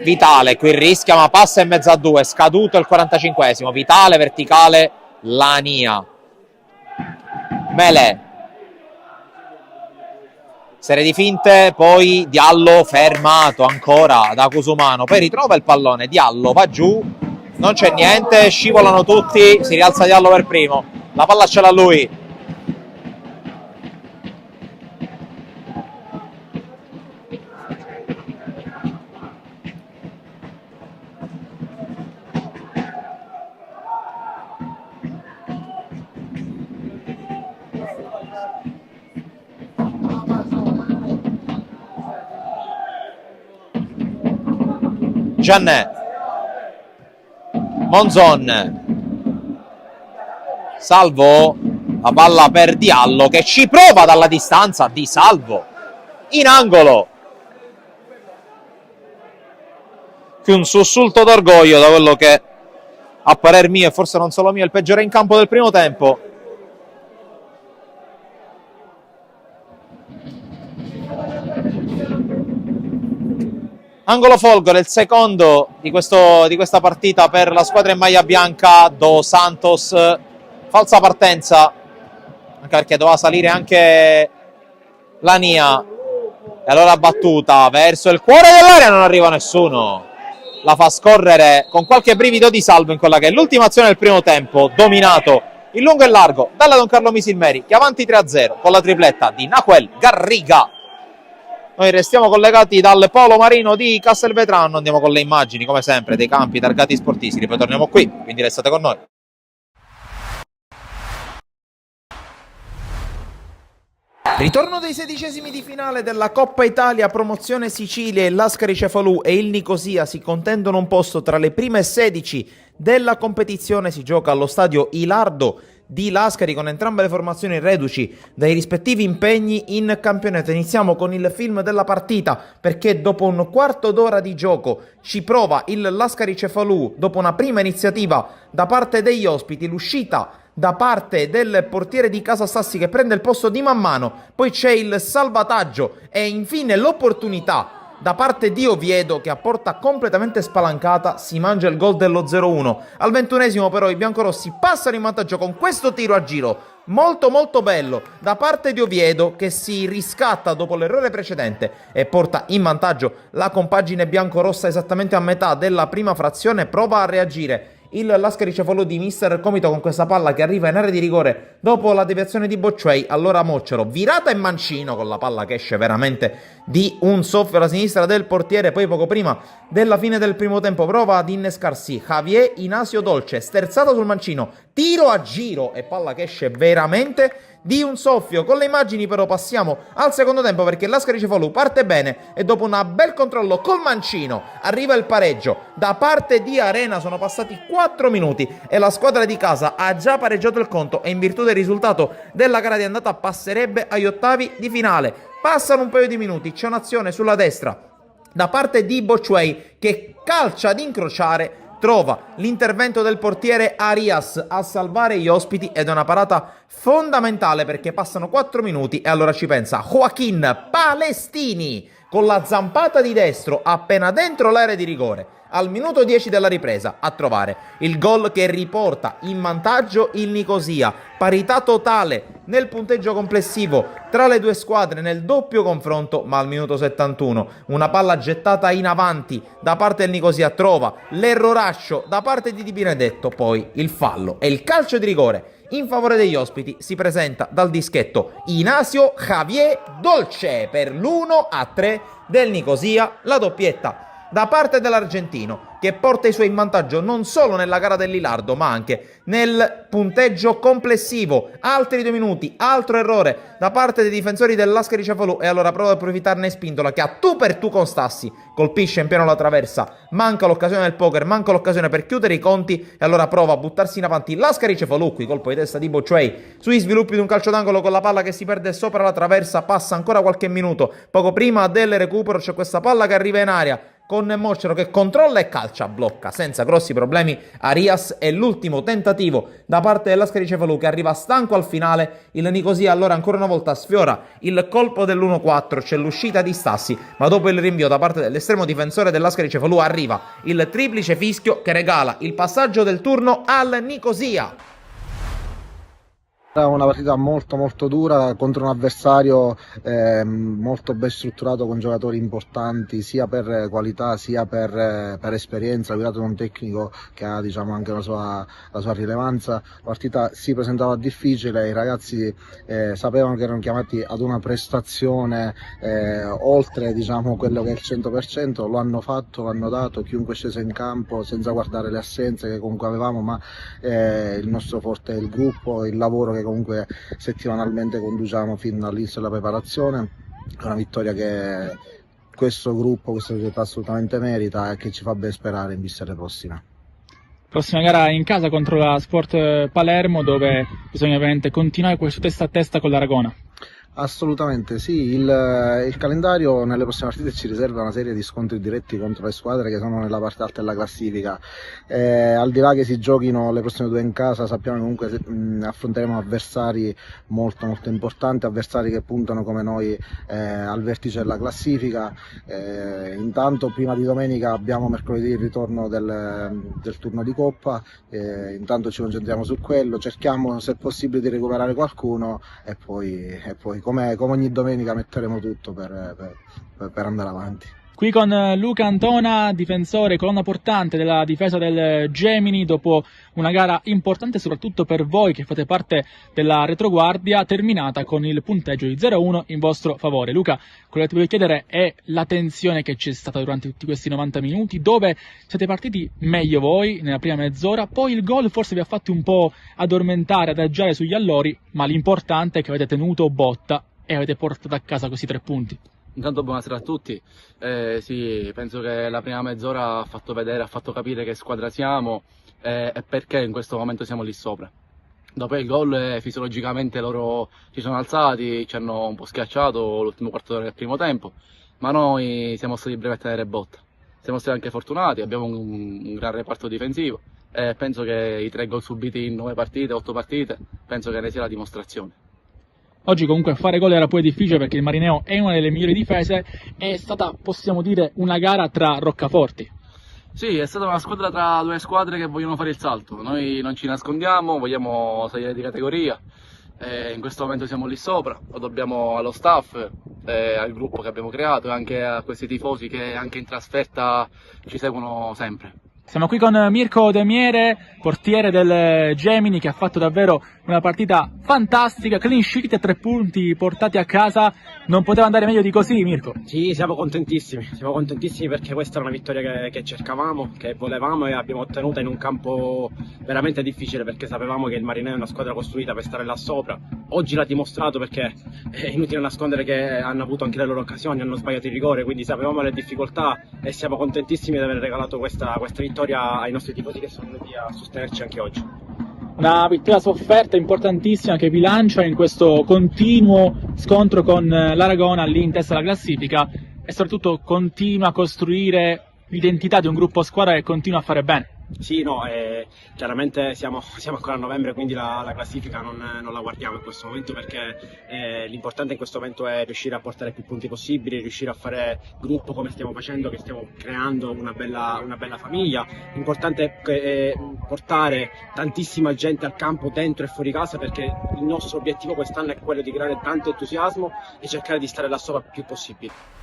Vitale qui rischia ma passa in mezzo a due, scaduto il 45esimo. Vitale verticale, Lania, Mele, serie di finte, poi Diallo fermato ancora da Cusumano, poi ritrova il pallone, Diallo va giù, non c'è niente, scivolano tutti, si rialza Diallo per primo, la palla ce l'ha lui. Giannè, Monzon, Salvo, la palla per Diallo che ci prova dalla distanza, Di Salvo in angolo. Qui un sussulto d'orgoglio da quello che a parer mio e forse non solo mio è il peggiore in campo del primo tempo. Angolo Folgore, il secondo di questa partita per la squadra in maglia bianca. Dos Santos, falsa partenza, anche perché doveva salire anche Lania, e allora battuta verso il cuore dell'area, non arriva nessuno, la fa scorrere con qualche brivido di Salvo in quella che è l'ultima azione del primo tempo, dominato in lungo e largo dalla Don Carlo Misilmeri, che avanti 3-0 con la tripletta di Nahuel Garriga. Noi restiamo collegati dal Polo Marino di Castelvetrano, andiamo con le immagini come sempre dei campi targati sportivi, poi torniamo qui, quindi restate con noi. Ritorno dei 16esimi di finale della Coppa Italia, promozione Sicilia. Il Lascari Cefalù e il Nicosia si contendono un posto tra le prime 16 della competizione. Si gioca allo stadio Ilardo di Lascari con entrambe le formazioni reduci dai rispettivi impegni in campionato. Iniziamo con il film della partita, perché dopo un quarto d'ora di gioco ci prova il Lascari Cefalù dopo una prima iniziativa da parte degli ospiti, l'uscita da parte del portiere di Casa Sassi che prende il posto di Mammano, poi c'è il salvataggio e infine l'opportunità da parte di Oviedo che a porta completamente spalancata si mangia il gol dello 0-1. Al 21esimo però i biancorossi passano in vantaggio con questo tiro a giro molto molto bello da parte di Oviedo che si riscatta dopo l'errore precedente e porta in vantaggio la compagine biancorossa esattamente a metà della prima frazione. Prova a reagire il Lascari Cefalù di Mister Comito con questa palla che arriva in area di rigore dopo la deviazione di Bocciuei. Allora Moccero, virata e mancino con la palla che esce veramente di un soffio alla sinistra del portiere. Poi poco prima della fine del primo tempo prova ad innescarsi Javier Inasio Dolce, sterzato sul mancino, tiro a giro e palla che esce veramente di un soffio. Con le immagini però passiamo al secondo tempo perché l'Ascari Cefalù parte bene e dopo un bel controllo col mancino arriva il pareggio da parte di Arena. Sono passati 4 minuti e la squadra di casa ha già pareggiato il conto e in virtù del risultato della gara di andata passerebbe agli ottavi di finale. Passano un paio di minuti, c'è un'azione sulla destra da parte di Bocciuei che calcia ad incrociare, trova l'intervento del portiere Arias a salvare gli ospiti ed è una parata fondamentale perché passano 4 minuti e allora ci pensa Joaquin Palestini con la zampata di destro appena dentro l'area di rigore al minuto 10 della ripresa a trovare il gol che riporta in vantaggio il Nicosia. Parità totale nel punteggio complessivo tra le due squadre nel doppio confronto, ma al minuto 71 una palla gettata in avanti da parte del Nicosia trova l'erroraccio da parte di Di Benedetto, poi il fallo e il calcio di rigore in favore degli ospiti si presenta dal dischetto Inasio Javier Dolce per l'1-3 del Nicosia, la doppietta da parte dell'argentino che porta i suoi in vantaggio non solo nella gara del Lilardo ma anche nel punteggio complessivo. Altri 2 minuti, altro errore da parte dei difensori dell'Ascari Cefalù e allora prova ad approfittarne Spindola che a tu per tu con Stassi colpisce in pieno la traversa, manca l'occasione del poker, manca l'occasione per chiudere i conti e allora prova a buttarsi in avanti l'Ascari Cefalù, qui colpo di testa di Bocciuei sui sviluppi di un calcio d'angolo con la palla che si perde sopra la traversa. Passa ancora qualche minuto, poco prima del recupero c'è questa palla che arriva in aria con Moccero che controlla e calcia, blocca senza grossi problemi Arias e l'ultimo tentativo da parte dell'Ascari Cefalù che arriva stanco al finale. Il Nicosia allora ancora una volta sfiora il colpo dell'1-4, c'è l'uscita di Stassi ma dopo il rinvio da parte dell'estremo difensore dell'Ascari Cefalù arriva il triplice fischio che regala il passaggio del turno al Nicosia. Era una partita molto dura contro un avversario molto ben strutturato con giocatori importanti sia per qualità sia per esperienza, guidato da un tecnico che ha diciamo anche la sua rilevanza. La partita si presentava difficile, i ragazzi sapevano che erano chiamati ad una prestazione oltre diciamo quello che è il 100%, lo hanno fatto, lo hanno dato, chiunque scese in campo senza guardare le assenze che comunque avevamo, ma il nostro forte è il gruppo, il lavoro che comunque settimanalmente conduciamo fin dall'inizio della preparazione. È una vittoria che questo gruppo, questa società assolutamente merita e che ci fa ben sperare in vista delle prossime. Prossima gara in casa contro la Sport Palermo, dove bisogna ovviamente continuare questo testa a testa con l'Aragona. Assolutamente sì, il calendario nelle prossime partite ci riserva una serie di scontri diretti contro le squadre che sono nella parte alta della classifica. Al di là che si giochino le prossime 2 in casa, sappiamo che comunque affronteremo avversari molto importanti, avversari che puntano come noi al vertice della classifica. Intanto prima di domenica abbiamo mercoledì il ritorno del turno di Coppa, intanto ci concentriamo su quello, cerchiamo se possibile di recuperare qualcuno e poi come ogni domenica metteremo tutto per andare avanti. Qui con Luca Antona, difensore, colonna portante della difesa del Gemini, dopo una gara importante soprattutto per voi che fate parte della retroguardia, terminata con il punteggio di 0-1 in vostro favore. Luca, quello che ti voglio chiedere è la tensione che c'è stata durante tutti questi 90 minuti, dove siete partiti meglio voi nella prima mezz'ora, poi il gol forse vi ha fatti un po' addormentare, adagiare sugli allori, ma l'importante è che avete tenuto botta e avete portato a casa questi 3 punti. Intanto buonasera a tutti, sì, penso che la prima mezz'ora ha fatto vedere, ha fatto capire che squadra siamo e perché in questo momento siamo lì sopra. Dopo il gol fisiologicamente loro si sono alzati, ci hanno un po' schiacciato l'ultimo quarto d'ora del primo tempo, ma noi siamo stati bravi a tenere botta. Siamo stati anche fortunati, abbiamo un gran reparto difensivo e penso che i 3 gol subiti in 9 partite, 8 partite, penso che ne sia la dimostrazione. Oggi comunque fare gol era pure difficile perché il Marineo è una delle migliori difese, è stata, possiamo dire, una gara tra roccaforti. Sì, è stata una squadra tra due squadre che vogliono fare il salto. Noi non ci nascondiamo, vogliamo salire di categoria. In questo momento siamo lì sopra, lo dobbiamo allo staff, al gruppo che abbiamo creato e anche a questi tifosi che anche in trasferta ci seguono sempre. Siamo qui con Mirko De Miere, portiere del Gemini, che ha fatto davvero una partita fantastica, clean sheet e 3 punti portati a casa. Non poteva andare meglio di così, Mirko. Sì, siamo contentissimi perché questa era una vittoria che cercavamo, che volevamo e abbiamo ottenuta in un campo veramente difficile perché sapevamo che il Marineo è una squadra costruita per stare là sopra. Oggi l'ha dimostrato perché è inutile nascondere che hanno avuto anche le loro occasioni, hanno sbagliato il rigore, quindi sapevamo le difficoltà e siamo contentissimi di aver regalato questa vittoria ai nostri tifosi che sono venuti a sostenerci anche oggi. Una vittoria sofferta importantissima che vi lancia in questo continuo scontro con l'Aragona lì in testa alla classifica e soprattutto continua a costruire l'identità di un gruppo squadra che continua a fare bene. Sì, no, chiaramente siamo ancora a novembre, quindi la classifica non la guardiamo in questo momento perché l'importante in questo momento è riuscire a portare più punti possibili, riuscire a fare gruppo come stiamo facendo, che stiamo creando una bella famiglia. L'importante è portare tantissima gente al campo dentro e fuori casa perché il nostro obiettivo quest'anno è quello di creare tanto entusiasmo e cercare di stare là sopra il più possibile.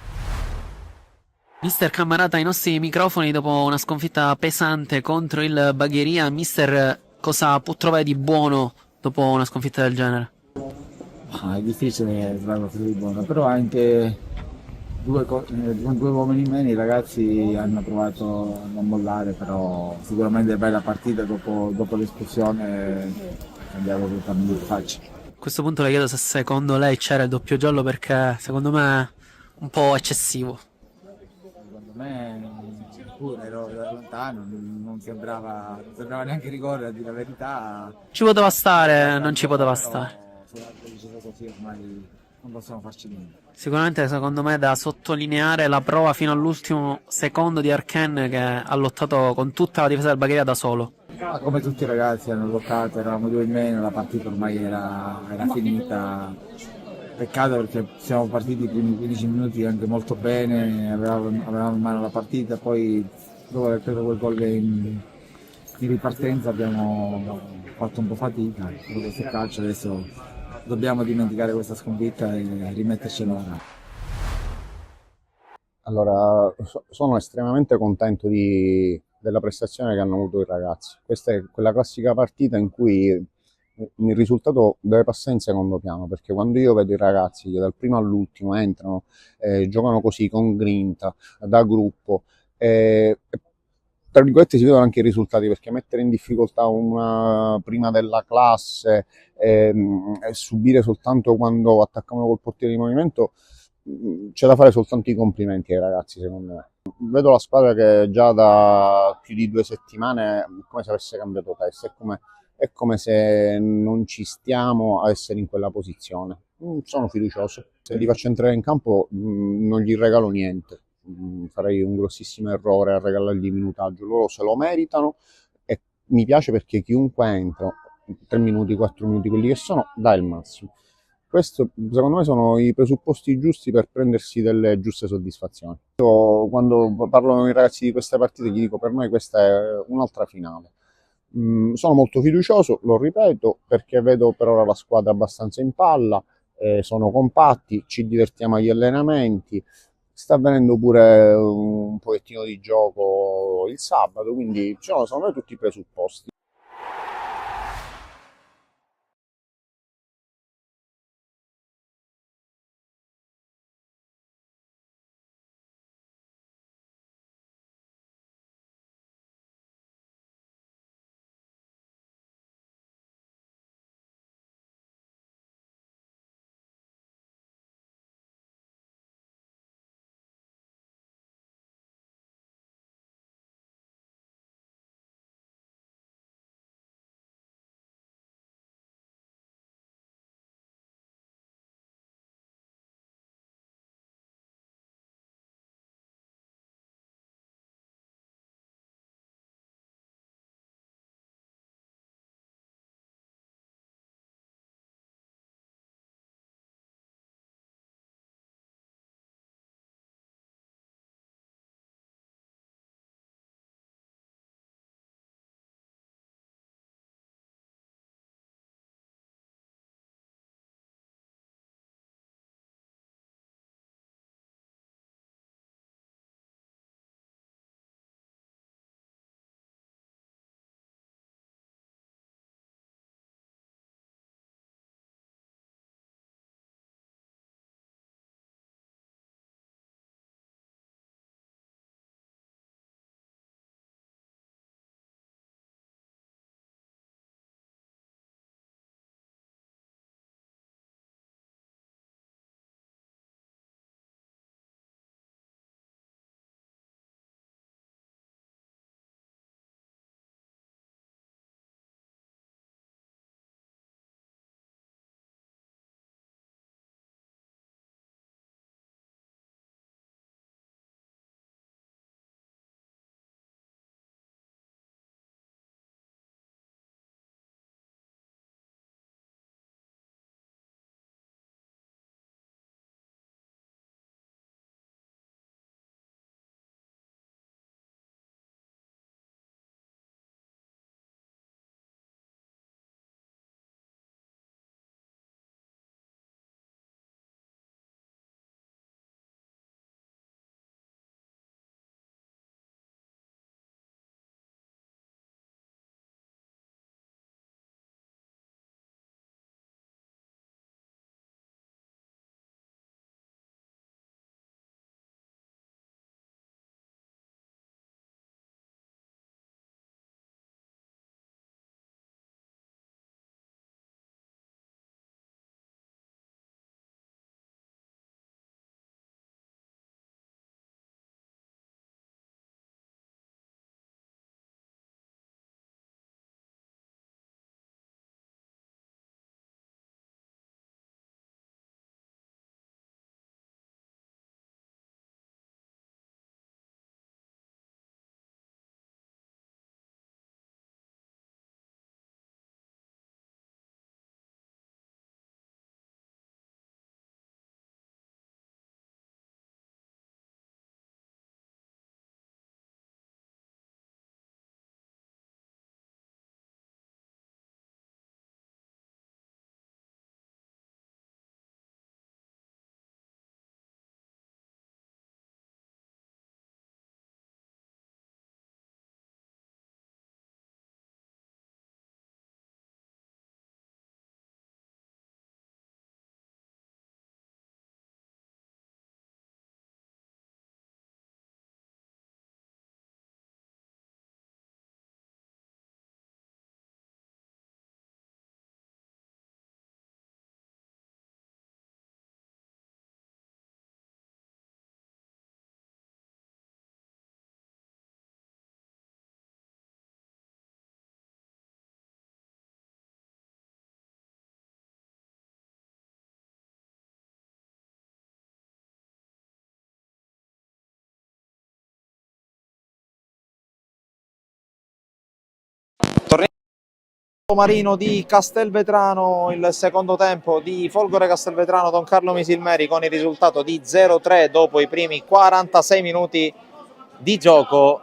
Mister Cammarata ai nostri microfoni dopo una sconfitta pesante contro il Bagheria. Mister, cosa può trovare di buono dopo una sconfitta del genere? È difficile trovare qualcosa di buono, però anche con 2 uomini in meno i ragazzi hanno provato a non mollare, però sicuramente bella partita dopo l'espulsione è cambiato totalmente di faccia. A questo punto le chiedo se secondo lei c'era il doppio giallo perché secondo me è un po' eccessivo. Secondo me pure ero da lontano, non sembrava neanche rigore a dire la verità. Ci poteva stare, non ci poteva stare. Se l'arbitro diceva così ormai non possiamo farci niente. Sicuramente secondo me è da sottolineare la prova fino all'ultimo secondo di Arken che ha lottato con tutta la difesa del Bagheria da solo. Come tutti i ragazzi hanno lottato, eravamo 2 in meno, la partita ormai era finita. Peccato perché siamo partiti i primi 15 minuti anche molto bene, avevamo in mano la partita, poi dopo aver preso quel gol in ripartenza abbiamo fatto un po' fatica, questo è calcio, adesso dobbiamo dimenticare questa sconfitta e rimettercela ora. Allora, sono estremamente contento della prestazione che hanno avuto i ragazzi. Questa è quella classica partita in cui il risultato deve passare in secondo piano, perché quando io vedo i ragazzi che dal primo all'ultimo entrano, giocano così con grinta, da gruppo, tra virgolette si vedono anche i risultati, perché mettere in difficoltà una prima della classe e subire soltanto quando attaccano col portiere di movimento, c'è da fare soltanto i complimenti ai ragazzi, secondo me. Vedo la squadra che già da più di 2 settimane è come se avesse cambiato testa, è come se non ci stiamo a essere in quella posizione. Sono fiducioso. Se li faccio entrare in campo non gli regalo niente. Farei un grossissimo errore a regalargli minutaggio. Loro se lo meritano e mi piace perché chiunque entra, 3 minuti, 4 minuti, quelli che sono, dà il massimo. Questo secondo me sono i presupposti giusti per prendersi delle giuste soddisfazioni. Io, quando parlo con i ragazzi di queste partite, gli dico per noi questa è un'altra finale. Sono molto fiducioso, lo ripeto, perché vedo per ora la squadra abbastanza in palla, sono compatti, ci divertiamo agli allenamenti, sta avvenendo pure un pochettino di gioco il sabato, quindi sono secondo me tutti i presupposti. Marino di Castelvetrano, il secondo tempo di Folgore Castelvetrano, Don Carlo Misilmeri con il risultato di 0-3 dopo i primi 46 minuti di gioco.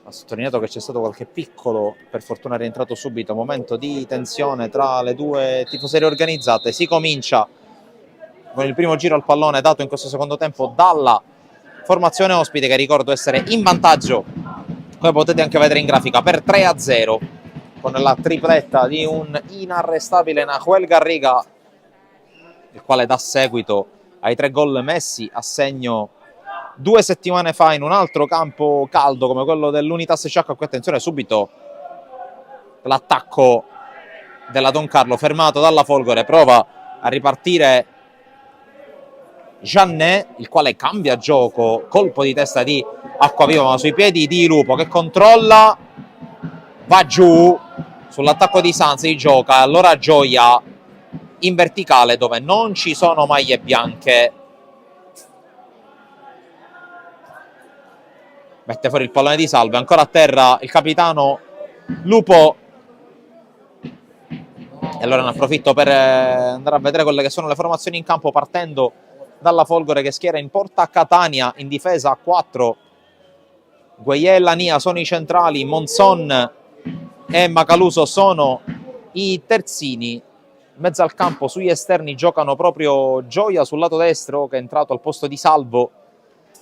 Ha sottolineato che c'è stato qualche piccolo, per fortuna rientrato subito, momento di tensione tra le due tifoserie organizzate. Si comincia con il primo giro al pallone dato in questo secondo tempo dalla formazione ospite, che ricordo essere in vantaggio, come potete anche vedere in grafica, per 3-0. Con la tripletta di un inarrestabile Nahuel Garriga, il quale dà seguito ai 3 gol messi a segno 2 settimane fa in un altro campo caldo come quello dell'Unitas Sciacca. Qui attenzione, subito l'attacco della Don Carlo fermato dalla Folgore, prova a ripartire Jeannet, il quale cambia gioco, colpo di testa di Acquaviva ma sui piedi di Lupo, che controlla, va giù sull'attacco di Sanzi, gioca allora Gioia in verticale dove non ci sono maglie bianche, mette fuori il pallone di Salve, ancora a terra il capitano Lupo, e allora ne approfitto per andare a vedere quelle che sono le formazioni in campo, partendo dalla Folgore che schiera in porta Catania, in difesa a 4 Gueye e Lania sono i centrali, Monzon e Macaluso sono i terzini. In mezzo al campo sugli esterni giocano proprio Gioia sul lato destro, che è entrato al posto di Salvo,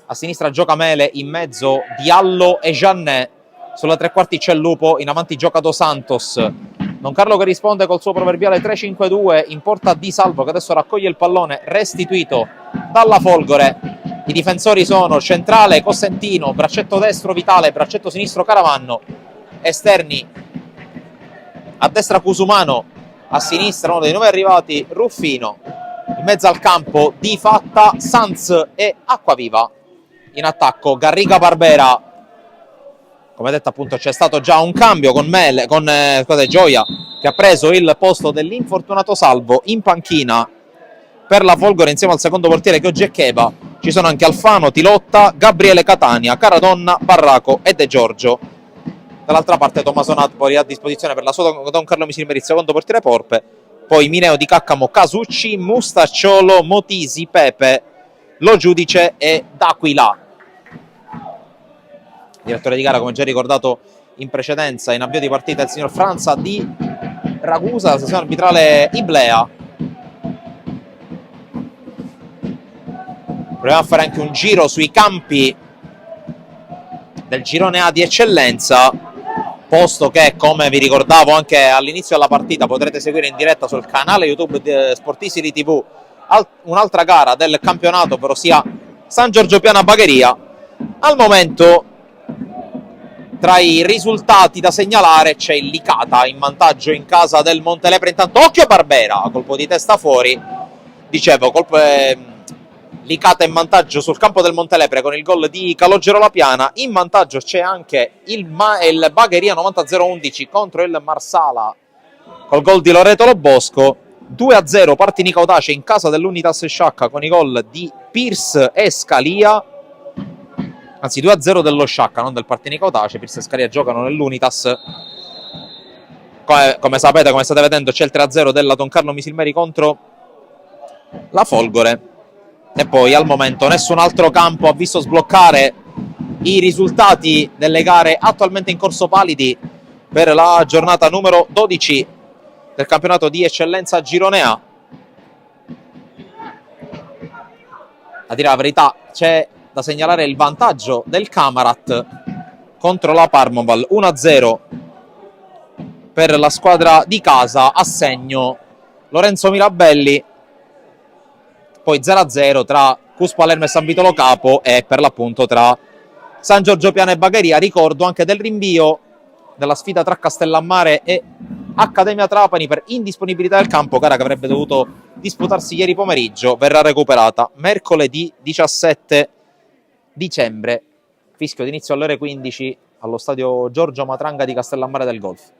a sinistra gioca Mele, in mezzo Diallo e Jeannet, sulla tre quarti c'è Lupo, in avanti gioca Dos Santos. Don Carlo che risponde col suo proverbiale 3-5-2, in porta Di Salvo che adesso raccoglie il pallone restituito dalla Folgore. I difensori sono centrale Cosentino, braccetto destro Vitale, braccetto sinistro Caravanno, esterni a destra Cusumano, a sinistra uno dei nuovi arrivati Ruffino, in mezzo al campo Di Fatta, Sanz e Acquaviva. In attacco Garriga Barbera. Come detto appunto c'è stato già un cambio con Gioia, che ha preso il posto dell'infortunato Salvo in panchina per la Folgore insieme al secondo portiere che oggi è Cheba. Ci sono anche Alfano, Tilotta, Gabriele Catania, Caradonna, Barraco e De Giorgio. Dall'altra parte Tommaso Natpoli a disposizione per la sua Don Carlo Misilmeri, il secondo portiere Porpe, poi Mineo Di Caccamo, Casucci, Mustacciolo, Motisi, Pepe, Lo Giudice e D'Aquila. Direttore di gara, come già ricordato in precedenza, in avvio di partita il signor Franza di Ragusa, la sessione arbitrale Iblea. Proviamo a fare anche un giro sui campi del girone A di eccellenza, posto che, come vi ricordavo anche all'inizio della partita, potrete seguire in diretta sul canale YouTube di Sportisili TV un'altra gara del campionato, ovvero sia San Giorgio Piana Bagheria. Al momento, tra i risultati da segnalare c'è il Licata in vantaggio in casa del Montelepre. Intanto occhio a Barbera, colpo di testa fuori, dicevo, Licata in vantaggio sul campo del Montelepre con il gol di Calogero La Piana. In vantaggio c'è anche il Bagheria 90-0-11 contro il Marsala col gol di Loreto Lobosco. 2-0 Partini Caudace in casa dell'Unitas Sciacca con i gol di Pierce e Scalia, anzi 2-0 dello Sciacca, non del Partini Caudace. Pierce e Scalia giocano nell'Unitas. Come sapete, come state vedendo, c'è il 3-0 della Don Carlo Misilmeri contro la Folgore. E poi al momento nessun altro campo ha visto sbloccare i risultati delle gare attualmente in corso validi per la giornata numero 12 del campionato di eccellenza Girone A. A dire la verità, c'è da segnalare il vantaggio del Camarat contro la Parmoval, 1-0 per la squadra di casa, a segno Lorenzo Mirabelli. Poi 0-0 tra Cus Palermo e San Vitolo Capo e per l'appunto tra San Giorgio Piana e Bagheria. Ricordo anche del rinvio della sfida tra Castellammare e Accademia Trapani per indisponibilità del campo, gara che avrebbe dovuto disputarsi ieri pomeriggio, verrà recuperata mercoledì 17 dicembre, fischio d'inizio alle ore 15 allo stadio Giorgio Matranga di Castellammare del Golf.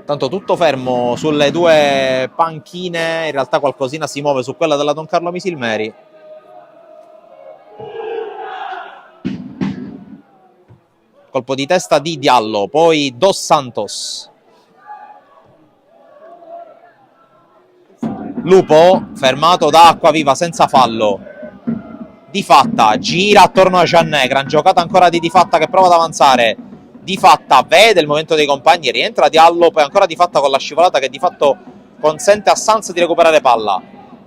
Tanto tutto fermo sulle due panchine, in realtà qualcosina si muove su quella della Don Carlo Misilmeri. colpo di testa di Diallo, poi Dos Santos. Lupo fermato da Acquaviva senza fallo. Di Fatta gira attorno a Giannè, gran giocata ancora di Fatta che prova ad avanzare. Di Fatta vede il momento dei compagni, rientra Diallo, poi ancora Di Fatta con la scivolata che di fatto consente a Sanz di recuperare palla.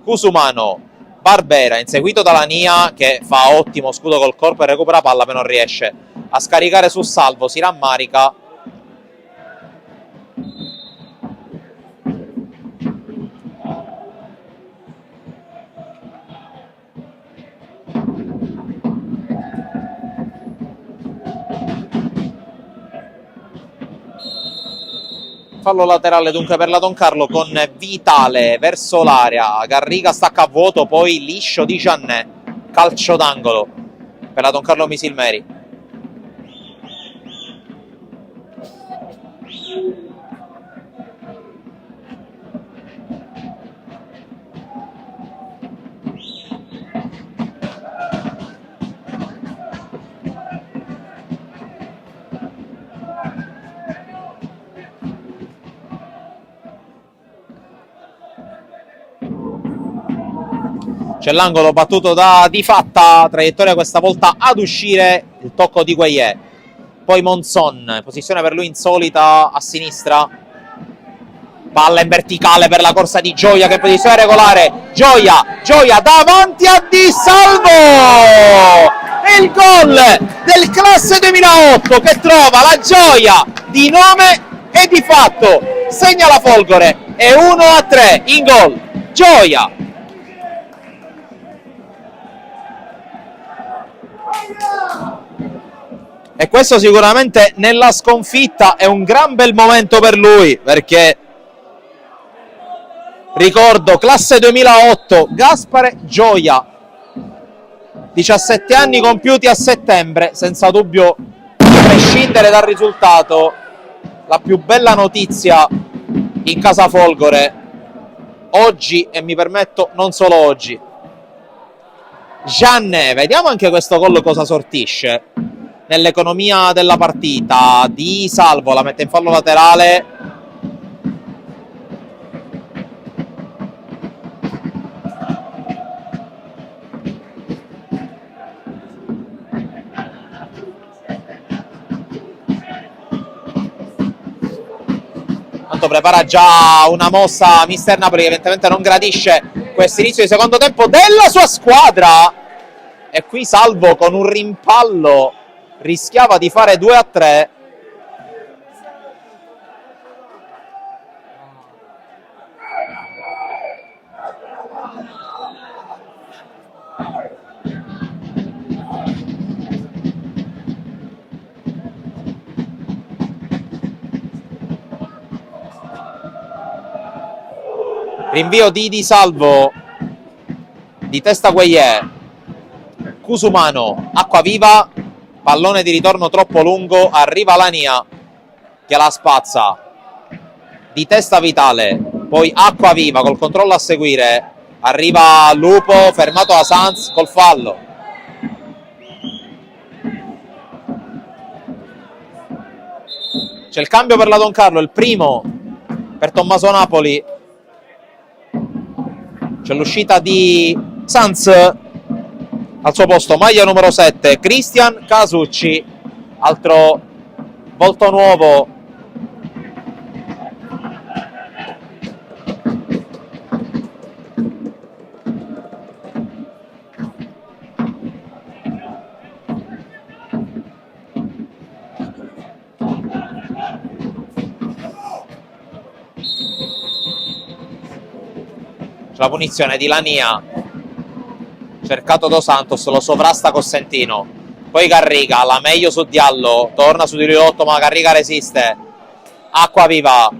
Cusumano, Barbera inseguito da Lania che fa ottimo scudo col corpo e recupera palla ma non riesce a scaricare su Salvo, si rammarica. Fallo laterale dunque per la Don Carlo con Vitale verso l'area. Garriga stacca a vuoto, poi liscio di Giannè. Calcio d'angolo per la Don Carlo Misilmeri. C'è l'angolo battuto da Di Fatta, traiettoria questa volta ad uscire, il tocco di Gueye. Poi Monzon, posizione per lui insolita a sinistra. Palla in verticale per la corsa di Gioia, che posizione regolare. Gioia davanti a Di Salvo! E il gol del classe 2008 che trova la Gioia di nome e di fatto. Segna la Folgore, è 1-3 in gol. Gioia! E questo sicuramente nella sconfitta è un gran bel momento per lui, perché ricordo classe 2008, Gaspare Gioia, 17 anni compiuti a settembre, senza dubbio, a prescindere dal risultato, la più bella notizia in casa Folgore oggi, e mi permetto non solo oggi. Giannè, vediamo anche questo gol cosa sortisce nell'economia della partita. Di Salvo la mette in fallo laterale. Tanto prepara già una mossa mister Napoli che evidentemente non gradisce questo inizio di secondo tempo della sua squadra. E qui Salvo con un rimpallo rischiava di fare 2-3. Rinvio di Salvo, di testa Gueye, Cusumano, Acquaviva, pallone di ritorno troppo lungo, arriva Lania che la spazza, di testa Vitale, poi Acquaviva col controllo a seguire, arriva Lupo fermato da Sanz col fallo. C'è il cambio per la Don Carlo, il primo per Tommaso Napoli. C'è l'uscita di Sanz, al suo posto maglia numero 7 Cristian Casucci, altro volto nuovo. La punizione di Lania, cercato Dos Santos, lo sovrasta Cosentino, poi Garriga, la meglio su Diallo, torna su di Rilotto ma Garriga resiste. Acquaviva,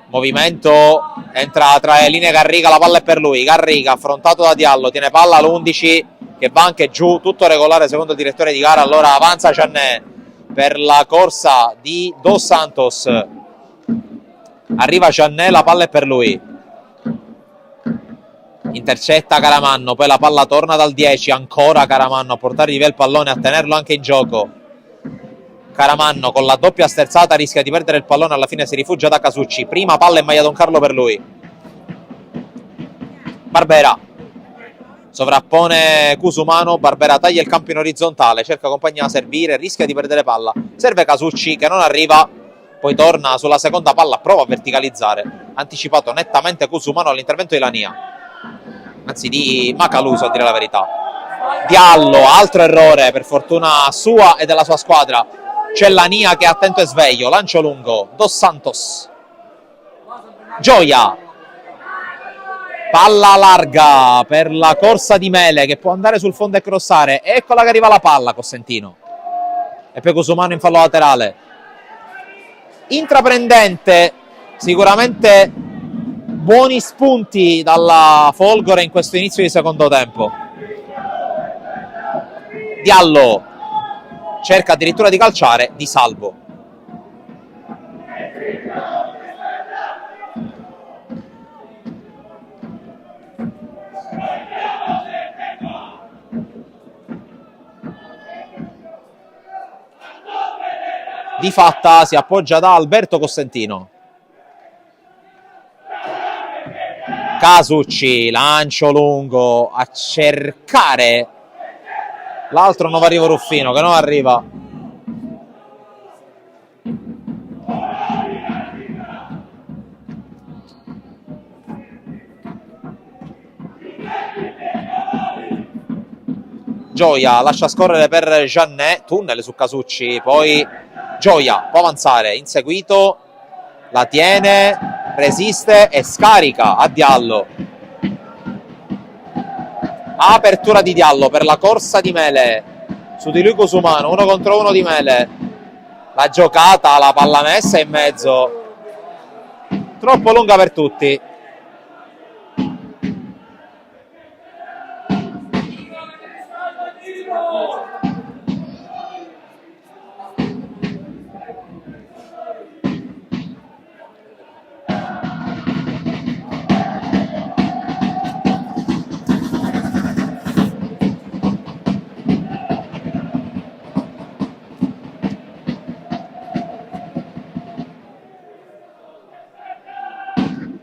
movimento, entra tra le linee Garriga, la palla è per lui. Garriga affrontato da Diallo, tiene palla all'11 che va anche giù, tutto regolare secondo il direttore di gara. Allora avanza Giannè per la corsa di Dos Santos, arriva Giannè, la palla è per lui, intercetta Caramanno, poi la palla torna dal 10, ancora Caramanno a portare di via il pallone, a tenerlo anche in gioco. Caramanno con la doppia sterzata rischia di perdere il pallone, alla fine si rifugia da Casucci, prima palla in maglia Don Carlo per lui. Barbera sovrappone Cusumano, Barbera taglia il campo in orizzontale, cerca compagnia a servire, rischia di perdere palla, serve Casucci che non arriva, poi torna sulla seconda palla, prova a verticalizzare, anticipato nettamente Cusumano all'intervento di Lania, anzi di Macaluso a dire la verità. Diallo, altro errore per fortuna sua e della sua squadra, c'è Lania che è attento e sveglio, lancio lungo, Dos Santos, Gioia, palla larga per la corsa di Mele che può andare sul fondo e crossare, eccola che arriva la palla, Cosentino, e poi Cusumano in fallo laterale. Intraprendente, sicuramente buoni spunti dalla Folgore in questo inizio di secondo tempo. Diallo cerca addirittura di calciare, Di Salvo. Di Fatta si appoggia da Alberto Cosentino. Casucci, lancio lungo a cercare l'altro nuovo arrivo Ruffino che non arriva. Gioia lascia scorrere per Giannet, tunnel su Casucci, poi Gioia può avanzare, inseguito, la tiene, resiste e scarica a Diallo. Apertura di Diallo per la corsa di Mele, su di lui Cusumano, 1 contro 1 di Mele. La giocata, la palla messa in mezzo, troppo lunga per tutti.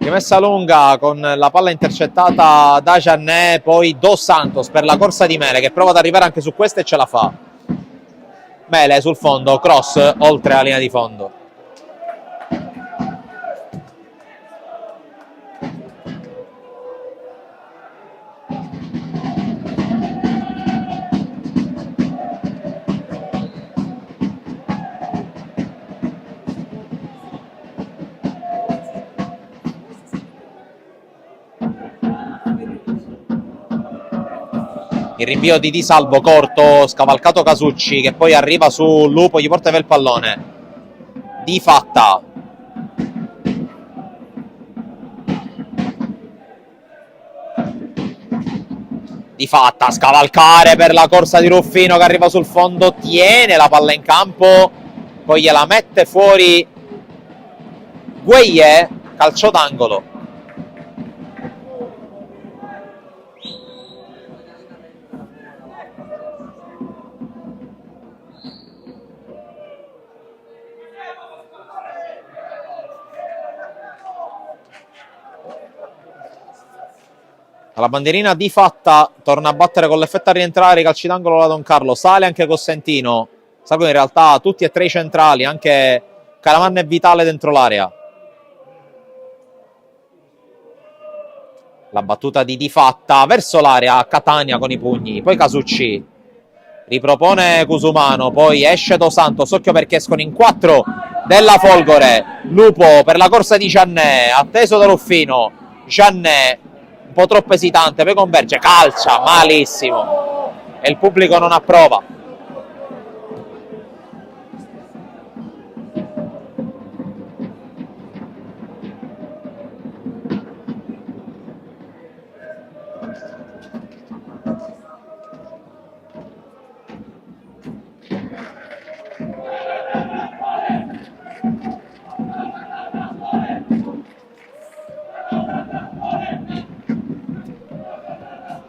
Rimessa lunga con la palla intercettata da Giannet, poi Dos Santos per la corsa di Mele che prova ad arrivare anche su questa e ce la fa. Mele sul fondo, cross oltre la linea di fondo. Il rinvio di Di Salvo corto, scavalcato Casucci che poi arriva su Lupo, gli porta via il pallone. Di Fatta. Di Fatta a scavalcare per la corsa di Ruffino che arriva sul fondo, tiene la palla in campo, poi gliela mette fuori Gueye, calcio d'angolo. La bandierina Di Fatta torna a battere con l'effetto a rientrare i calci d'angolo da Don Carlo, sale anche Cosentino, salgono in realtà tutti e tre i centrali, anche Caramanno e Vitale dentro l'area. La battuta di Fatta verso l'area, Catania con i pugni, poi Casucci, ripropone Cusumano, poi esce Dos Santos, occhio perché escono in 4 della Folgore, Lupo per la corsa di Giannet, atteso da Ruffino, Giannet un po' troppo esitante, poi converge, calcia, malissimo, e il pubblico non approva.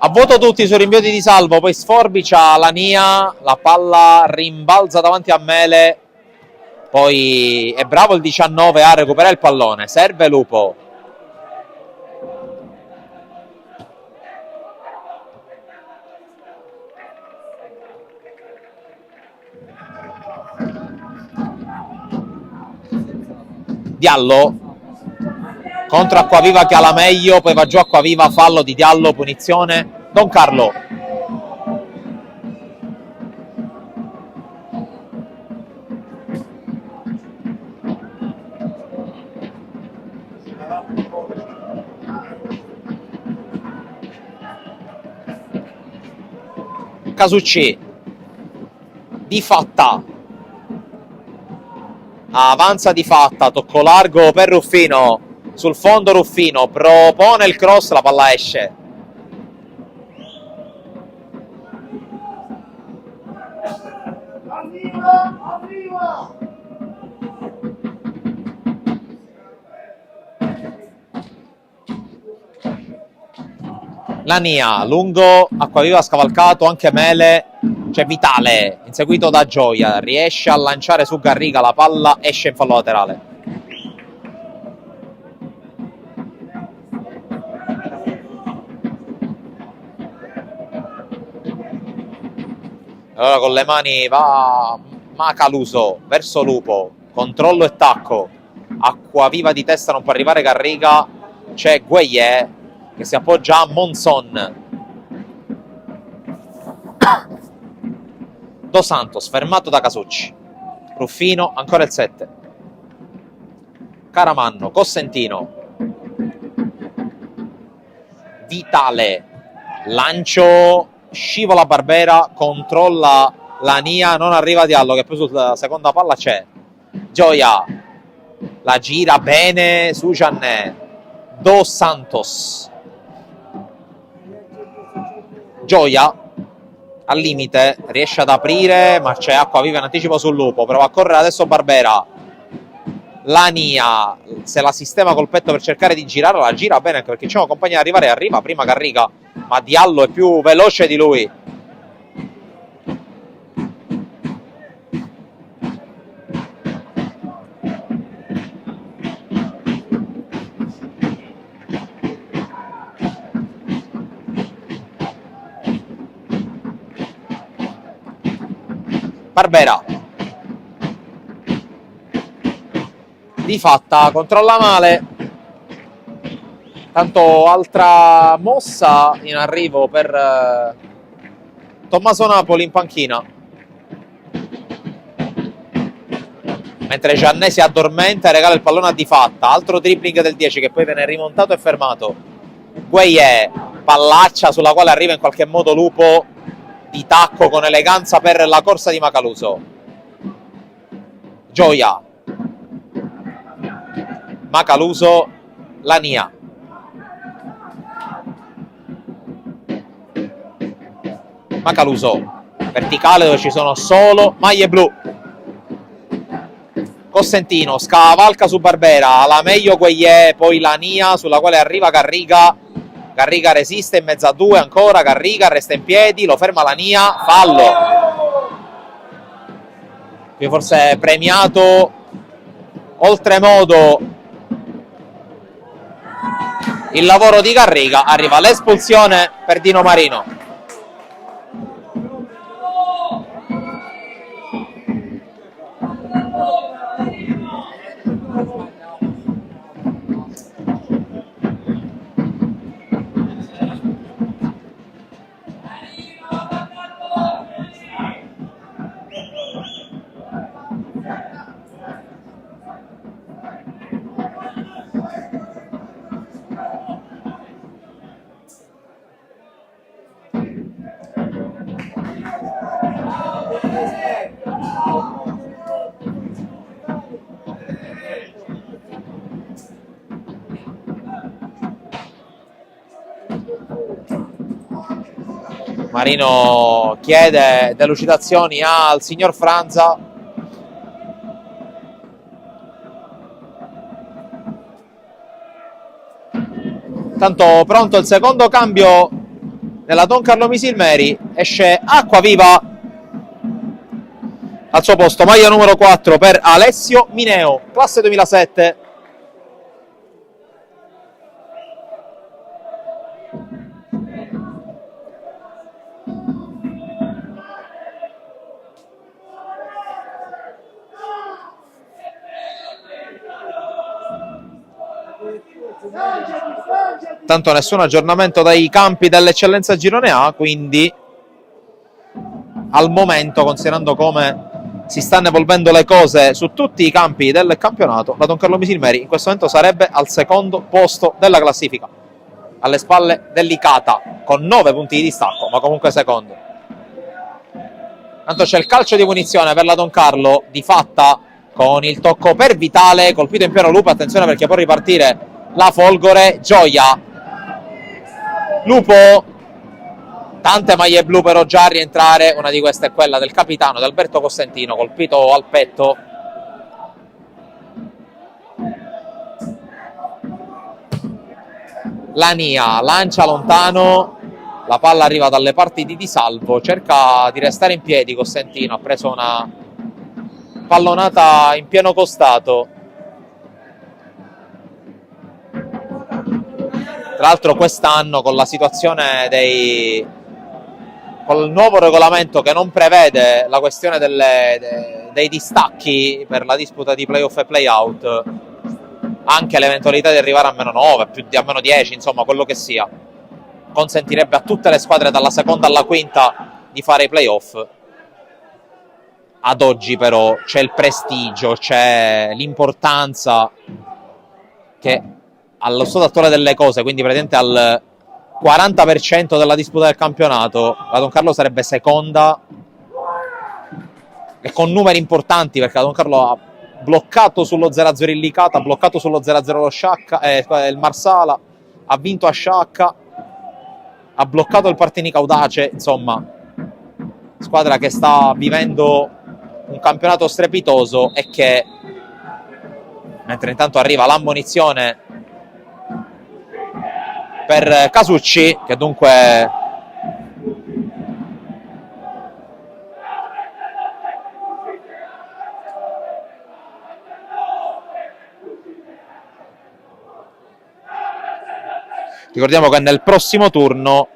A voto tutti sul rinvio di Di Salvo, poi sforbicia Lania, la palla rimbalza davanti a Mele, Poi è bravo il 19 a recuperare il pallone, serve Lupo. Diallo contro Acquaviva che ha la meglio, poi va giù Acquaviva, fallo di Diallo, punizione. Don Carlo. Casucci Di Fatta avanza Di Fatta, tocco largo per Ruffino, sul fondo Ruffino propone il cross, la palla esce. Lania, lungo, Acquaviva scavalcato, anche Mele, c'è Vitale, inseguito da Gioia, riesce a lanciare su Garriga, la palla esce in fallo laterale. Allora con le mani va Macaluso verso Lupo, controllo e tacco, Acquaviva di testa, non può arrivare Garriga, c'è Gueye che si appoggia a Monzon. Dos Santos fermato da Casucci, Ruffino ancora il 7, Caramanno, Cossentino, Vitale, lancio, scivola Barbera, controlla Lania, non arriva Diallo che poi sulla seconda palla c'è Gioia, la gira bene su Giannè, Dos Santos, Gioia al limite, riesce ad aprire ma c'è Acquaviva in anticipo sul Lupo, prova a correre adesso Barbera, Lania se la sistema col petto per cercare di girare, la gira bene anche perché c'è una compagna ad arrivare, arriva prima Garriga ma Diallo è più veloce di lui. Barbera Di Fatta controlla male, tanto altra mossa in arrivo per Tommaso Napoli in panchina, mentre Giannè si addormenta e regala il pallone a Di Fatta, altro dribbling del 10 che poi viene rimontato e fermato. Gueye, pallaccia sulla quale arriva in qualche modo Lupo di tacco con eleganza per la corsa di Macaluso. Gioia, Macaluso, Lania, Macaluso verticale dove ci sono solo maglie blu, Cossentino scavalca su Barbera, la meglio Gueye, poi Lania sulla quale arriva Garriga, Garriga resiste in mezzo a due, ancora Garriga resta in piedi, lo ferma Lania, fallo. Qui forse è premiato oltremodo il lavoro di Garriga, arriva l'espulsione per Dino Marino. Marino chiede delucidazioni al signor Franza. Tanto pronto il secondo cambio nella Don Carlo Misilmeri, esce Acquaviva Al suo posto maglia numero 4 per Alessio Mineo, classe 2007. Tanto nessun aggiornamento dai campi dell'eccellenza Girone A, quindi al momento, considerando come si stanno evolvendo le cose su tutti i campi del campionato, la Don Carlo Misilmeri in questo momento sarebbe al secondo posto della classifica, alle spalle dell'Icata con 9 punti di distacco, ma comunque secondo. Tanto c'è il calcio di punizione per la Don Carlo di Fatta con il tocco per Vitale, colpito in pieno Lupo. Attenzione perché può ripartire la Folgore. Gioia, Lupo, tante maglie blu però già a rientrare. Una di queste è quella del capitano, di Alberto Costantino, colpito al petto. Lania lancia lontano, la palla arriva dalle parti di Di Salvo, cerca di restare in piedi Costantino, ha preso una pallonata in pieno costato. Tra l'altro quest'anno con la situazione col nuovo regolamento che non prevede la questione dei distacchi per la disputa di playoff e playout, anche l'eventualità di arrivare a meno 9, a meno 10, insomma quello che sia, consentirebbe a tutte le squadre dalla seconda alla quinta di fare i playoff. Ad oggi però c'è il prestigio, c'è l'importanza che allo stato attuale delle cose, quindi praticamente al 40% della disputa del campionato, la Don Carlo sarebbe seconda e con numeri importanti, perché la Don Carlo ha bloccato sullo 0-0 il Licata, ha bloccato sullo 0-0 lo Sciacca, il Marsala, ha vinto a Sciacca, ha bloccato il Partinico Audace, insomma squadra che sta vivendo un campionato strepitoso e che, mentre intanto arriva l'ammonizione per Casucci, che dunque ricordiamo che nel prossimo turno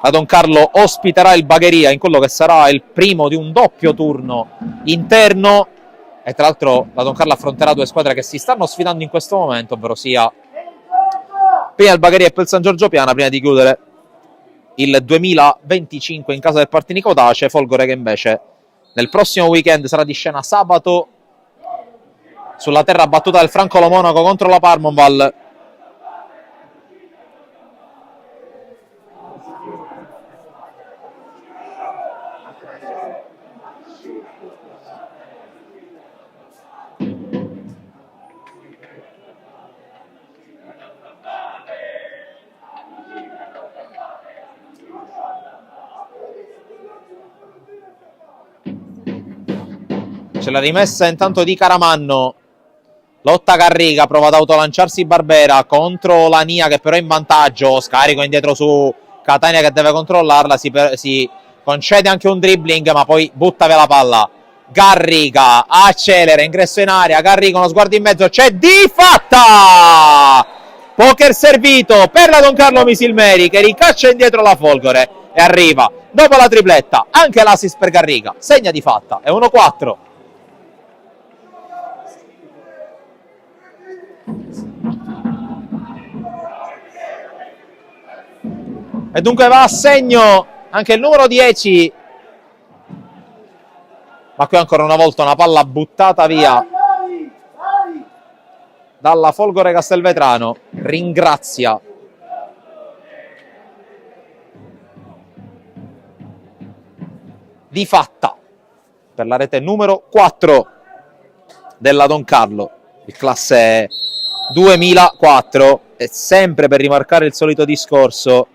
la Don Carlo ospiterà il Bagheria in quello che sarà il primo di un doppio turno interno, e tra l'altro la Don Carlo affronterà due squadre che si stanno sfidando in questo momento, ovvero sia prima il Bagheria e poi il San Giorgio Piana, prima di chiudere il 2025 in casa del Partinico Audace. Folgore che invece nel prossimo weekend sarà di scena sabato sulla terra battuta del Francolo Monaco contro la Parmonval. C'è la rimessa intanto di Caramanno, lotta Garriga, prova ad autolanciarsi Barbera contro Lania che però è in vantaggio, scarico indietro su Catania che deve controllarla, si concede anche un dribbling ma poi butta via la palla. Garriga accelera, ingresso in area, Garriga uno sguardo in mezzo, c'è Di Fatta! Poker servito per la Don Carlo Misilmeri che ricaccia indietro la Folgore e arriva dopo la tripletta anche l'assist per Garriga, segna Di Fatta, è 1-4. E dunque va a segno anche il numero 10, ma qui ancora una volta una palla buttata via dalla Folgore Castelvetrano. Ringrazia Di Fatta per la rete numero 4 della Don Carlo, il classe 2004, e sempre per rimarcare il solito discorso,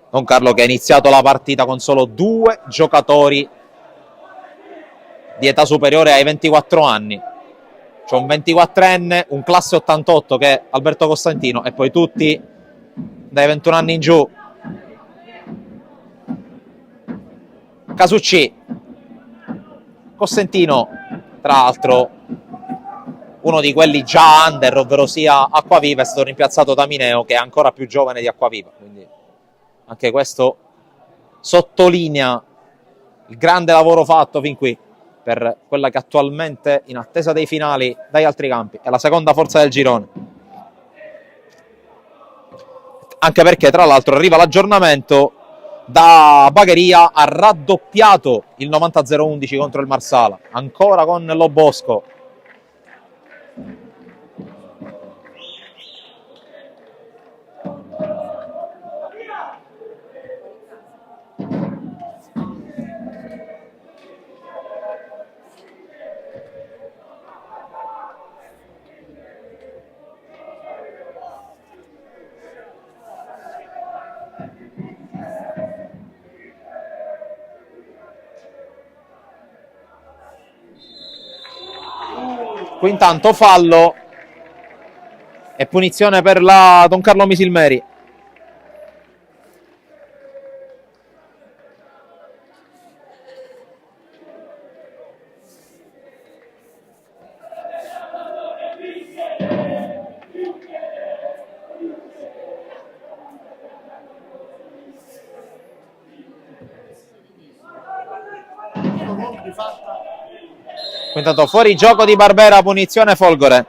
Don Carlo che ha iniziato la partita con solo 2 giocatori di età superiore ai 24 anni. C'è un 24enne, un classe 88 che è Alberto Costantino e poi tutti dai 21 anni in giù. Casucci Cossentino, tra l'altro uno di quelli già under, ovvero sia Acquaviva, è stato rimpiazzato da Mineo, che è ancora più giovane di Acquaviva, quindi anche questo sottolinea il grande lavoro fatto fin qui per quella che attualmente, in attesa dei finali dai altri campi, è la seconda forza del girone. Anche perché, tra l'altro, arriva l'aggiornamento, da Bagheria ha raddoppiato il 90-011 contro il Marsala, ancora con Lo Bosco. Qui intanto fallo e punizione per la Don Carlo Misilmeri. Intanto fuori gioco di Barbera, punizione Folgore.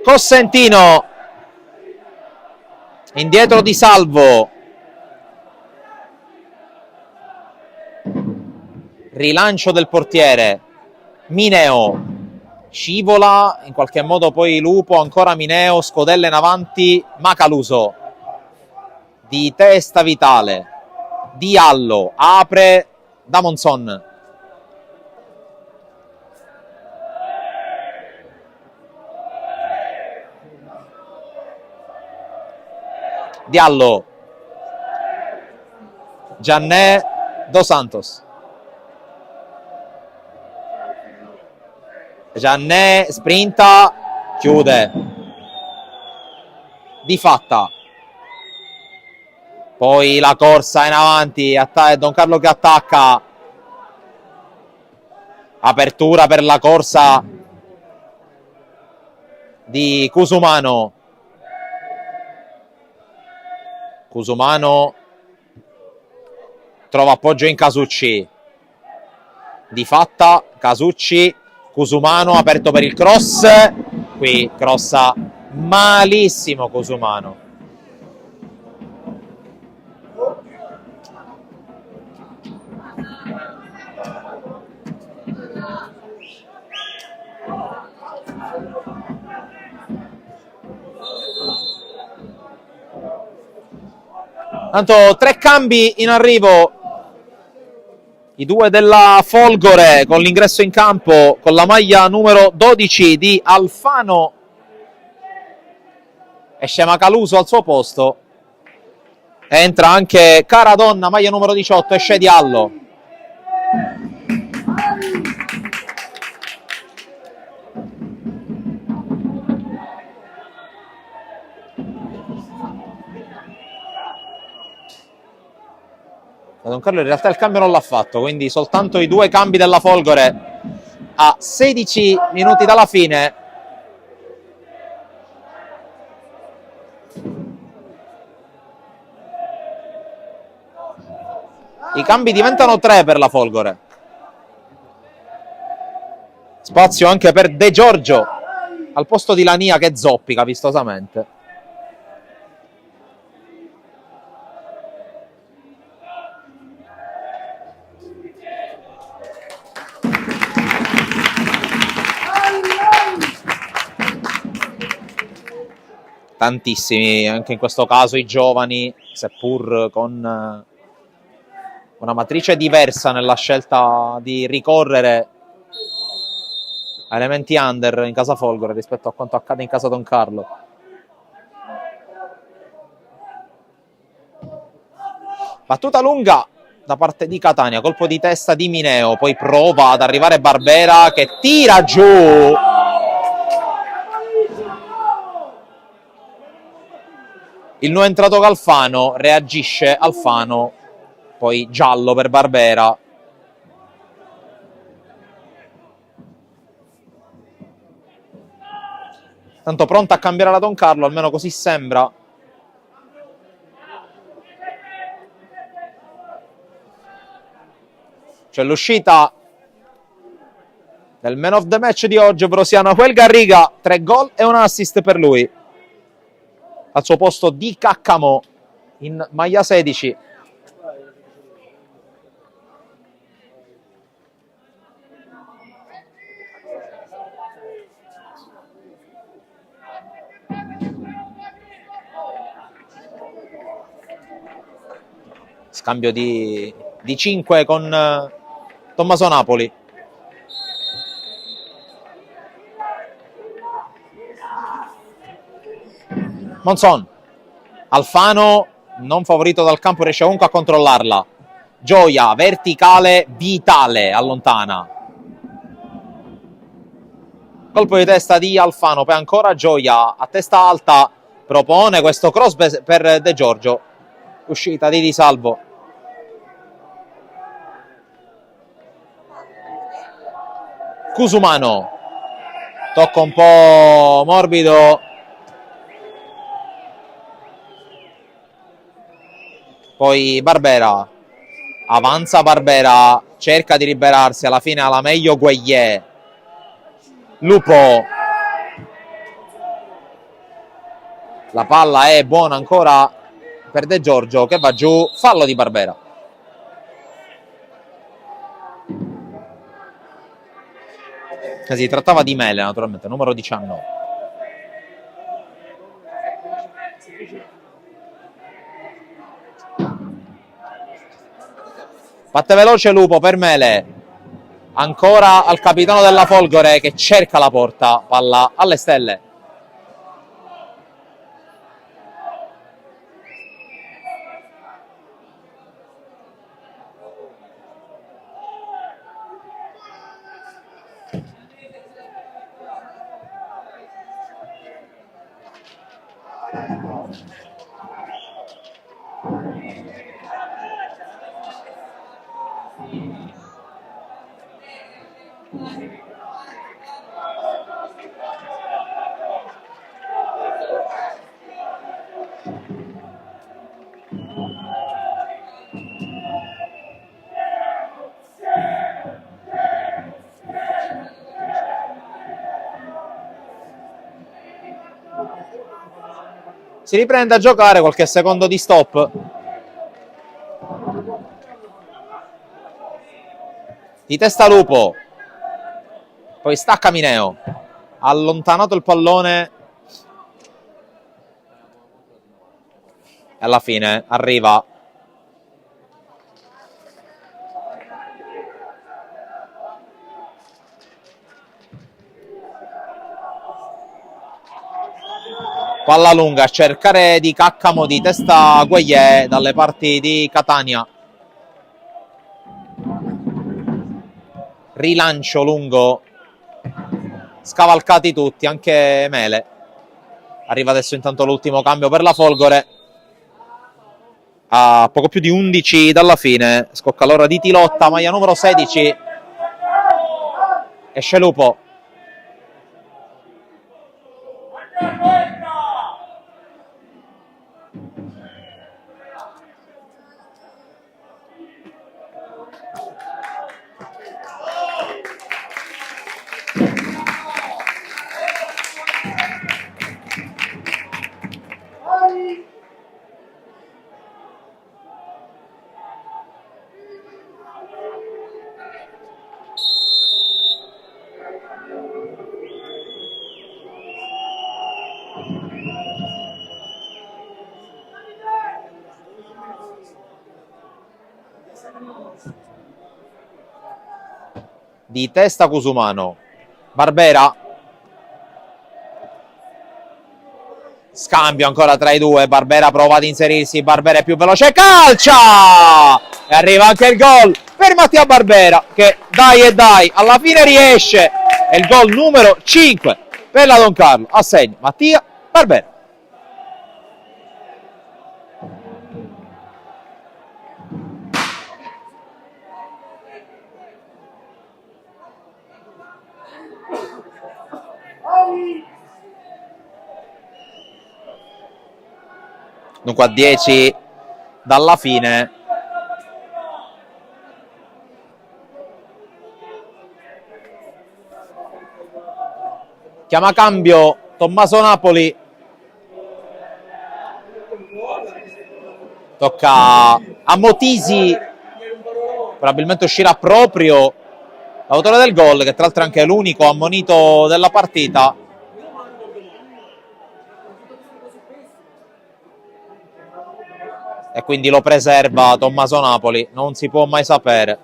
Cossentino, indietro di Salvo, rilancio del portiere, Mineo, scivola in qualche modo poi Lupo, ancora Mineo, scodella in avanti, Macaluso, di testa Vitale, Diallo, apre Damonson. Diallo, Giannè, Dos Santos, Giannè sprinta, chiude, Di Fatta, poi la corsa in avanti, Don Carlo che attacca, apertura per la corsa di Cusumano. Cusumano trova appoggio in Casucci, Di Fatta, Casucci, Cusumano aperto per il cross, qui crossa malissimo Cusumano. Tanto 3 cambi in arrivo, i 2 della Folgore con l'ingresso in campo con la maglia numero 12 di Alfano, esce Macaluso al suo posto, entra anche Caradonna, maglia numero 18, esce Diallo. Don Carlo in realtà il cambio non l'ha fatto, quindi soltanto i 2 cambi della Folgore a 16 minuti dalla fine. I cambi diventano 3 per la Folgore. Spazio anche per De Giorgio al posto di Lania che zoppica vistosamente. Tantissimi, anche in questo caso i giovani, seppur con una matrice diversa nella scelta di ricorrere elementi under in casa Folgore rispetto a quanto accade in casa Don Carlo. Battuta lunga da parte di Catania, colpo di testa di Mineo, poi prova ad arrivare Barbera che tira giù. Il nuovo entrato Galfano, reagisce Alfano, poi giallo per Barbera. Tanto pronta a cambiare la Don Carlo, almeno così sembra. C'è l'uscita del man of the match di oggi, Brosiano Joel Garriga, 3 gol e un assist per lui. Al suo posto Di Caccamo in maglia 16. Scambio di 5 con Tommaso Napoli. Monzon, Alfano non favorito dal campo, riesce comunque a controllarla. Gioia, verticale, vitale, allontana. Colpo di testa di Alfano, poi ancora Gioia a testa alta, propone questo cross per De Giorgio. Uscita di Di Salvo. Cusumano, tocco un po' morbido. Poi Barbera, avanza Barbera, cerca di liberarsi, alla fine alla meglio Gueye. Lupo, la palla è buona ancora per De Giorgio che va giù, fallo di Barbera. Si trattava di Mele, naturalmente, numero 19. Batte veloce Lupo per Mele. Ancora al capitano della Folgore che cerca la porta. Palla alle stelle. Si riprende a giocare, qualche secondo di stop. Di testa Lupo. Poi stacca Mineo. Allontanato il pallone. E alla fine arriva palla lunga a cercare Di Caccamo, di testa Gueye dalle parti di Catania. Rilancio lungo, scavalcati tutti, anche Mele. Arriva adesso intanto l'ultimo cambio per la Folgore. A poco più di 11 dalla fine, scocca l'ora di Tilotta, maglia numero 16. Esce Lupo. Di testa Cusumano, Barbera. Scambio ancora tra i due. Barbera prova ad inserirsi. Barbera è più veloce. Calcia! E arriva anche il gol per Mattia Barbera, che dai, alla fine riesce. È il gol numero 5 per la Don Carlo. A segno Mattia Barbera. Dunque a 10 dalla fine. Chiama cambio Tommaso Napoli. Tocca a Motisi. Probabilmente uscirà proprio l'autore del gol, che tra l'altro è anche l'unico ammonito della partita. E quindi lo preserva Tommaso Napoli, non si può mai sapere.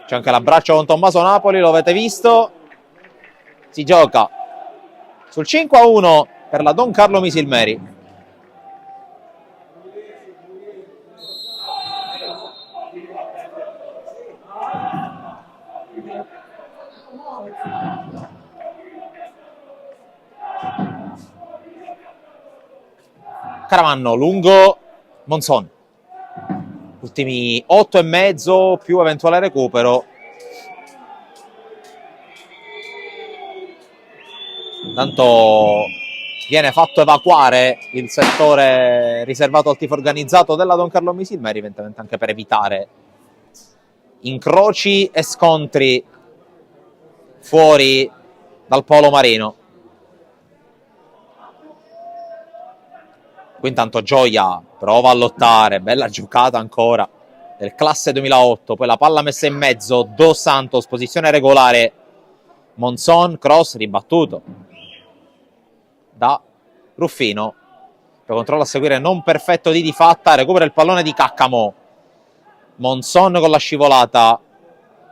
C'è anche l'abbraccio con Tommaso Napoli, lo avete visto. Si gioca sul 5-1 per la Don Carlo Misilmeri. Caramanno, lungo, Monzon. Ultimi 8,5 più eventuale recupero. Intanto viene fatto evacuare il settore riservato al tifo organizzato della Don Carlo Misilmeri, evidentemente anche per evitare incroci e scontri fuori dal polo marino. Qui intanto Gioia prova a lottare, bella giocata ancora del classe 2008, poi la palla messa in mezzo, Dos Santos, posizione regolare, Monzon, cross ribattuto da Ruffino, che controlla a seguire non perfetto di Fatta, recupera il pallone di Caccamo, Monzon con la scivolata,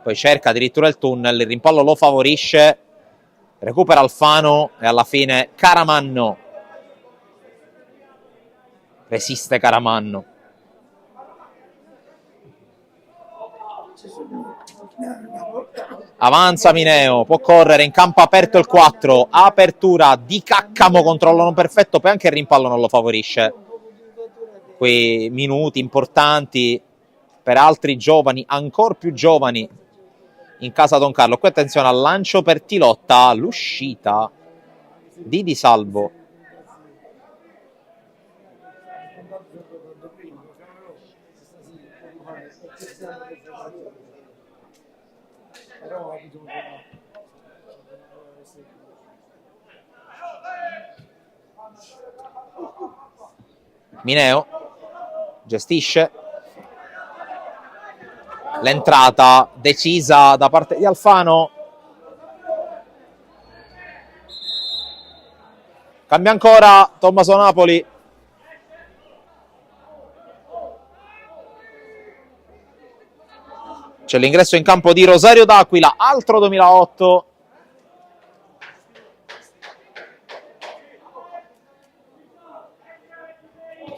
poi cerca addirittura il tunnel, il rimpallo lo favorisce, recupera Alfano e alla fine Caramanno. Resiste Caramanno. Avanza Mineo, può correre in campo aperto il 4, apertura di Caccamo, controllo non perfetto, poi anche il rimpallo non lo favorisce. Qui minuti importanti per altri giovani, ancora più giovani in casa Don Carlo. Qui attenzione al lancio per Tilotta, l'uscita di Di Salvo. Mineo gestisce l'entrata decisa da parte di Alfano, cambia ancora Tommaso Napoli, c'è l'ingresso in campo di Rosario D'Aquila, altro 2008.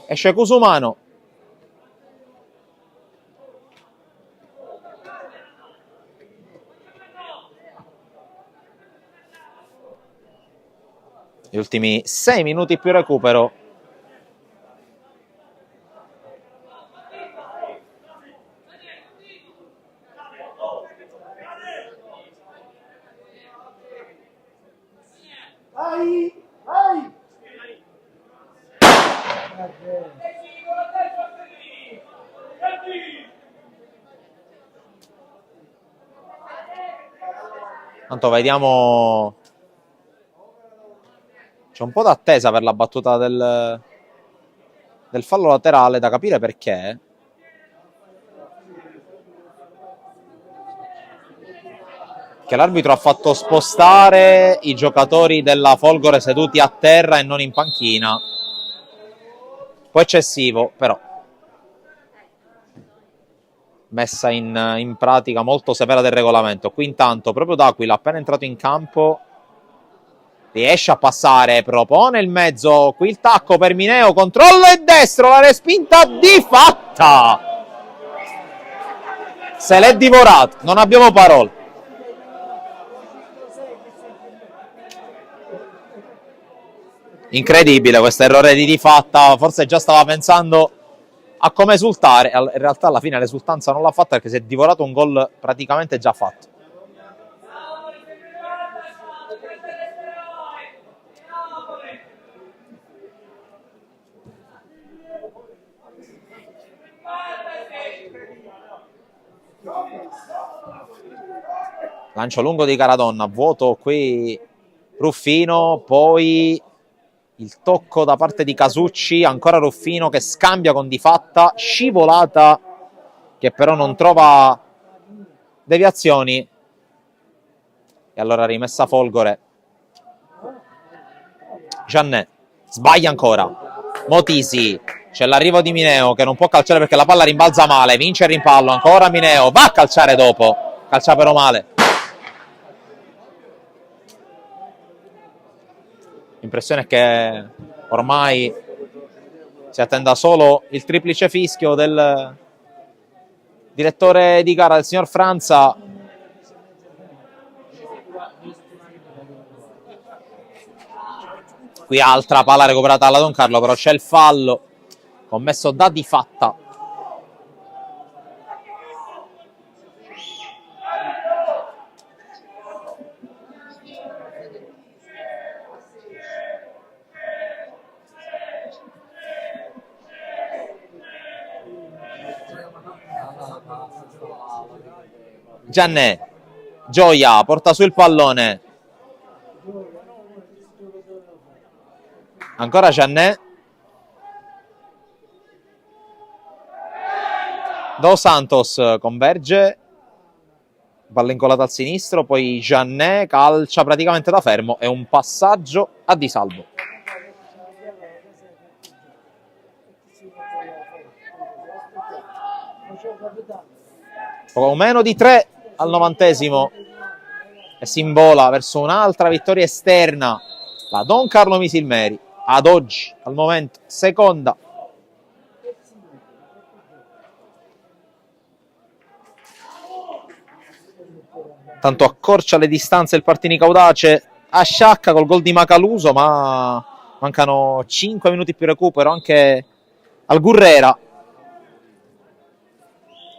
Esce Cusumano. Gli ultimi 6 minuti più recupero. Tanto vediamo, c'è un po' d'attesa per la battuta del fallo laterale, da capire perché. Perché l'arbitro ha fatto spostare i giocatori della Folgore seduti a terra e non in panchina. Un po' eccessivo, però. Messa in pratica molto severa del regolamento. Qui intanto proprio D'Aquila, appena entrato in campo, riesce a passare, propone il mezzo, qui il tacco per Mineo, controllo e destro, la respinta di fatta. Se l'è divorato, non abbiamo parole. Incredibile questo errore di Fatta, forse già stava pensando a come esultare, in realtà alla fine l'esultanza non l'ha fatta perché si è divorato un gol praticamente già fatto. Lancio lungo di Caradonna, vuoto qui Ruffino, poi il tocco da parte di Casucci, ancora Ruffino che scambia con Di Fatta, scivolata che però non trova deviazioni. E allora rimessa Folgore. Giannè, sbaglia ancora. Motisi, c'è l'arrivo di Mineo che non può calciare perché la palla rimbalza male, vince il rimpallo, ancora Mineo, va a calciare dopo, calcia però male. L'impressione è che ormai si attenda solo il triplice fischio del direttore di gara, del signor Franza. Qui altra palla recuperata dalla Don Carlo, però c'è il fallo commesso da Di Fatta. Giannè, Gioia, porta su il pallone. Ancora Giannè. Dos Santos converge. Palla incolata al sinistro, poi Giannè calcia praticamente da fermo. È un passaggio a Di Salvo. Poco meno di 3 al 90esimo e si imbola verso un'altra vittoria esterna la Don Carlo Misilmeri, ad oggi, al momento, seconda. Tanto accorcia le distanze il Partini Caudace a Sciacca col gol di Macaluso, ma mancano 5 minuti più recupero anche al Gurrera.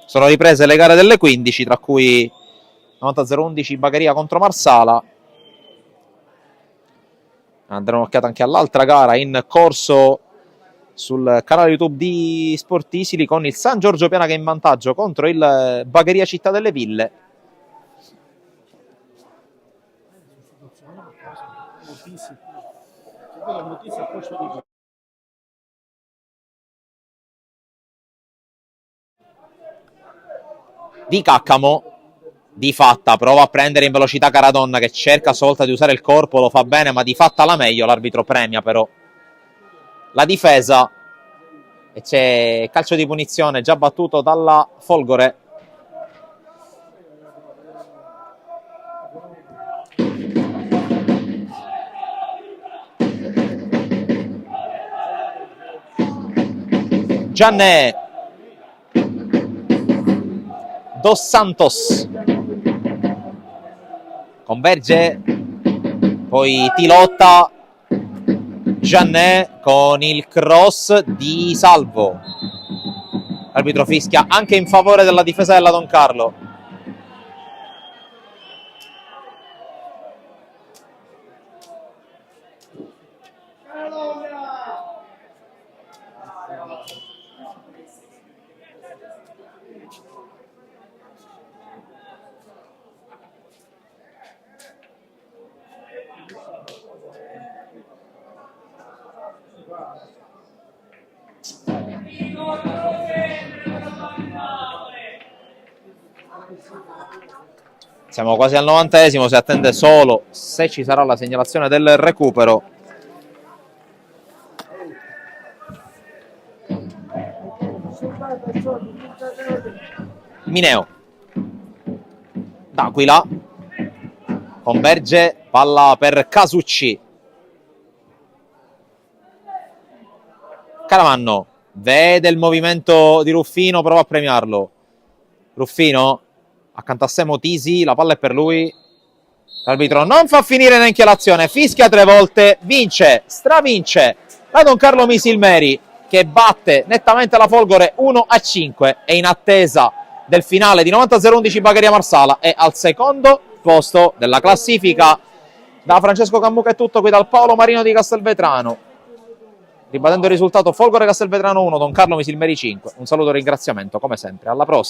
Sono riprese le gare delle 15, tra cui 90-011 Bagheria contro Marsala. Andremo un'occhiata anche all'altra gara in corso sul canale YouTube di Sportisili, con il San Giorgio Piana che è in vantaggio contro il Bagheria Città delle Ville. Di Caccamo, Di Fatta prova a prendere in velocità Caradonna che cerca a sua volta di usare il corpo, lo fa bene, ma Di Fatta la meglio, l'arbitro premia però la difesa e c'è calcio di punizione già battuto dalla Folgore. Giannè, Dos Santos converge, poi Tilotta, Giannè con il cross di Salvo. L'arbitro fischia anche in favore della difesa della Don Carlo. Siamo quasi al 90esimo, si attende solo se ci sarà la segnalazione del recupero. Mineo. D'Aquila. Converge, palla per Casucci. Caramanno vede il movimento di Ruffino, prova a premiarlo. Ruffino accanto a Semo Tisi, la palla è per lui. L'arbitro non fa finire neanche l'azione, fischia 3 volte, vince, stravince la Don Carlo Misilmeri, che batte nettamente la Folgore 1-5 e in attesa del finale di 90-011 Bagheria Marsala è al secondo posto della classifica. Da Francesco Cammuca è tutto qui dal Paolo Marino di Castelvetrano. Ribadendo il risultato, Folgore Castelvetrano 1, Don Carlo Misilmeri 5. Un saluto e ringraziamento come sempre, alla prossima.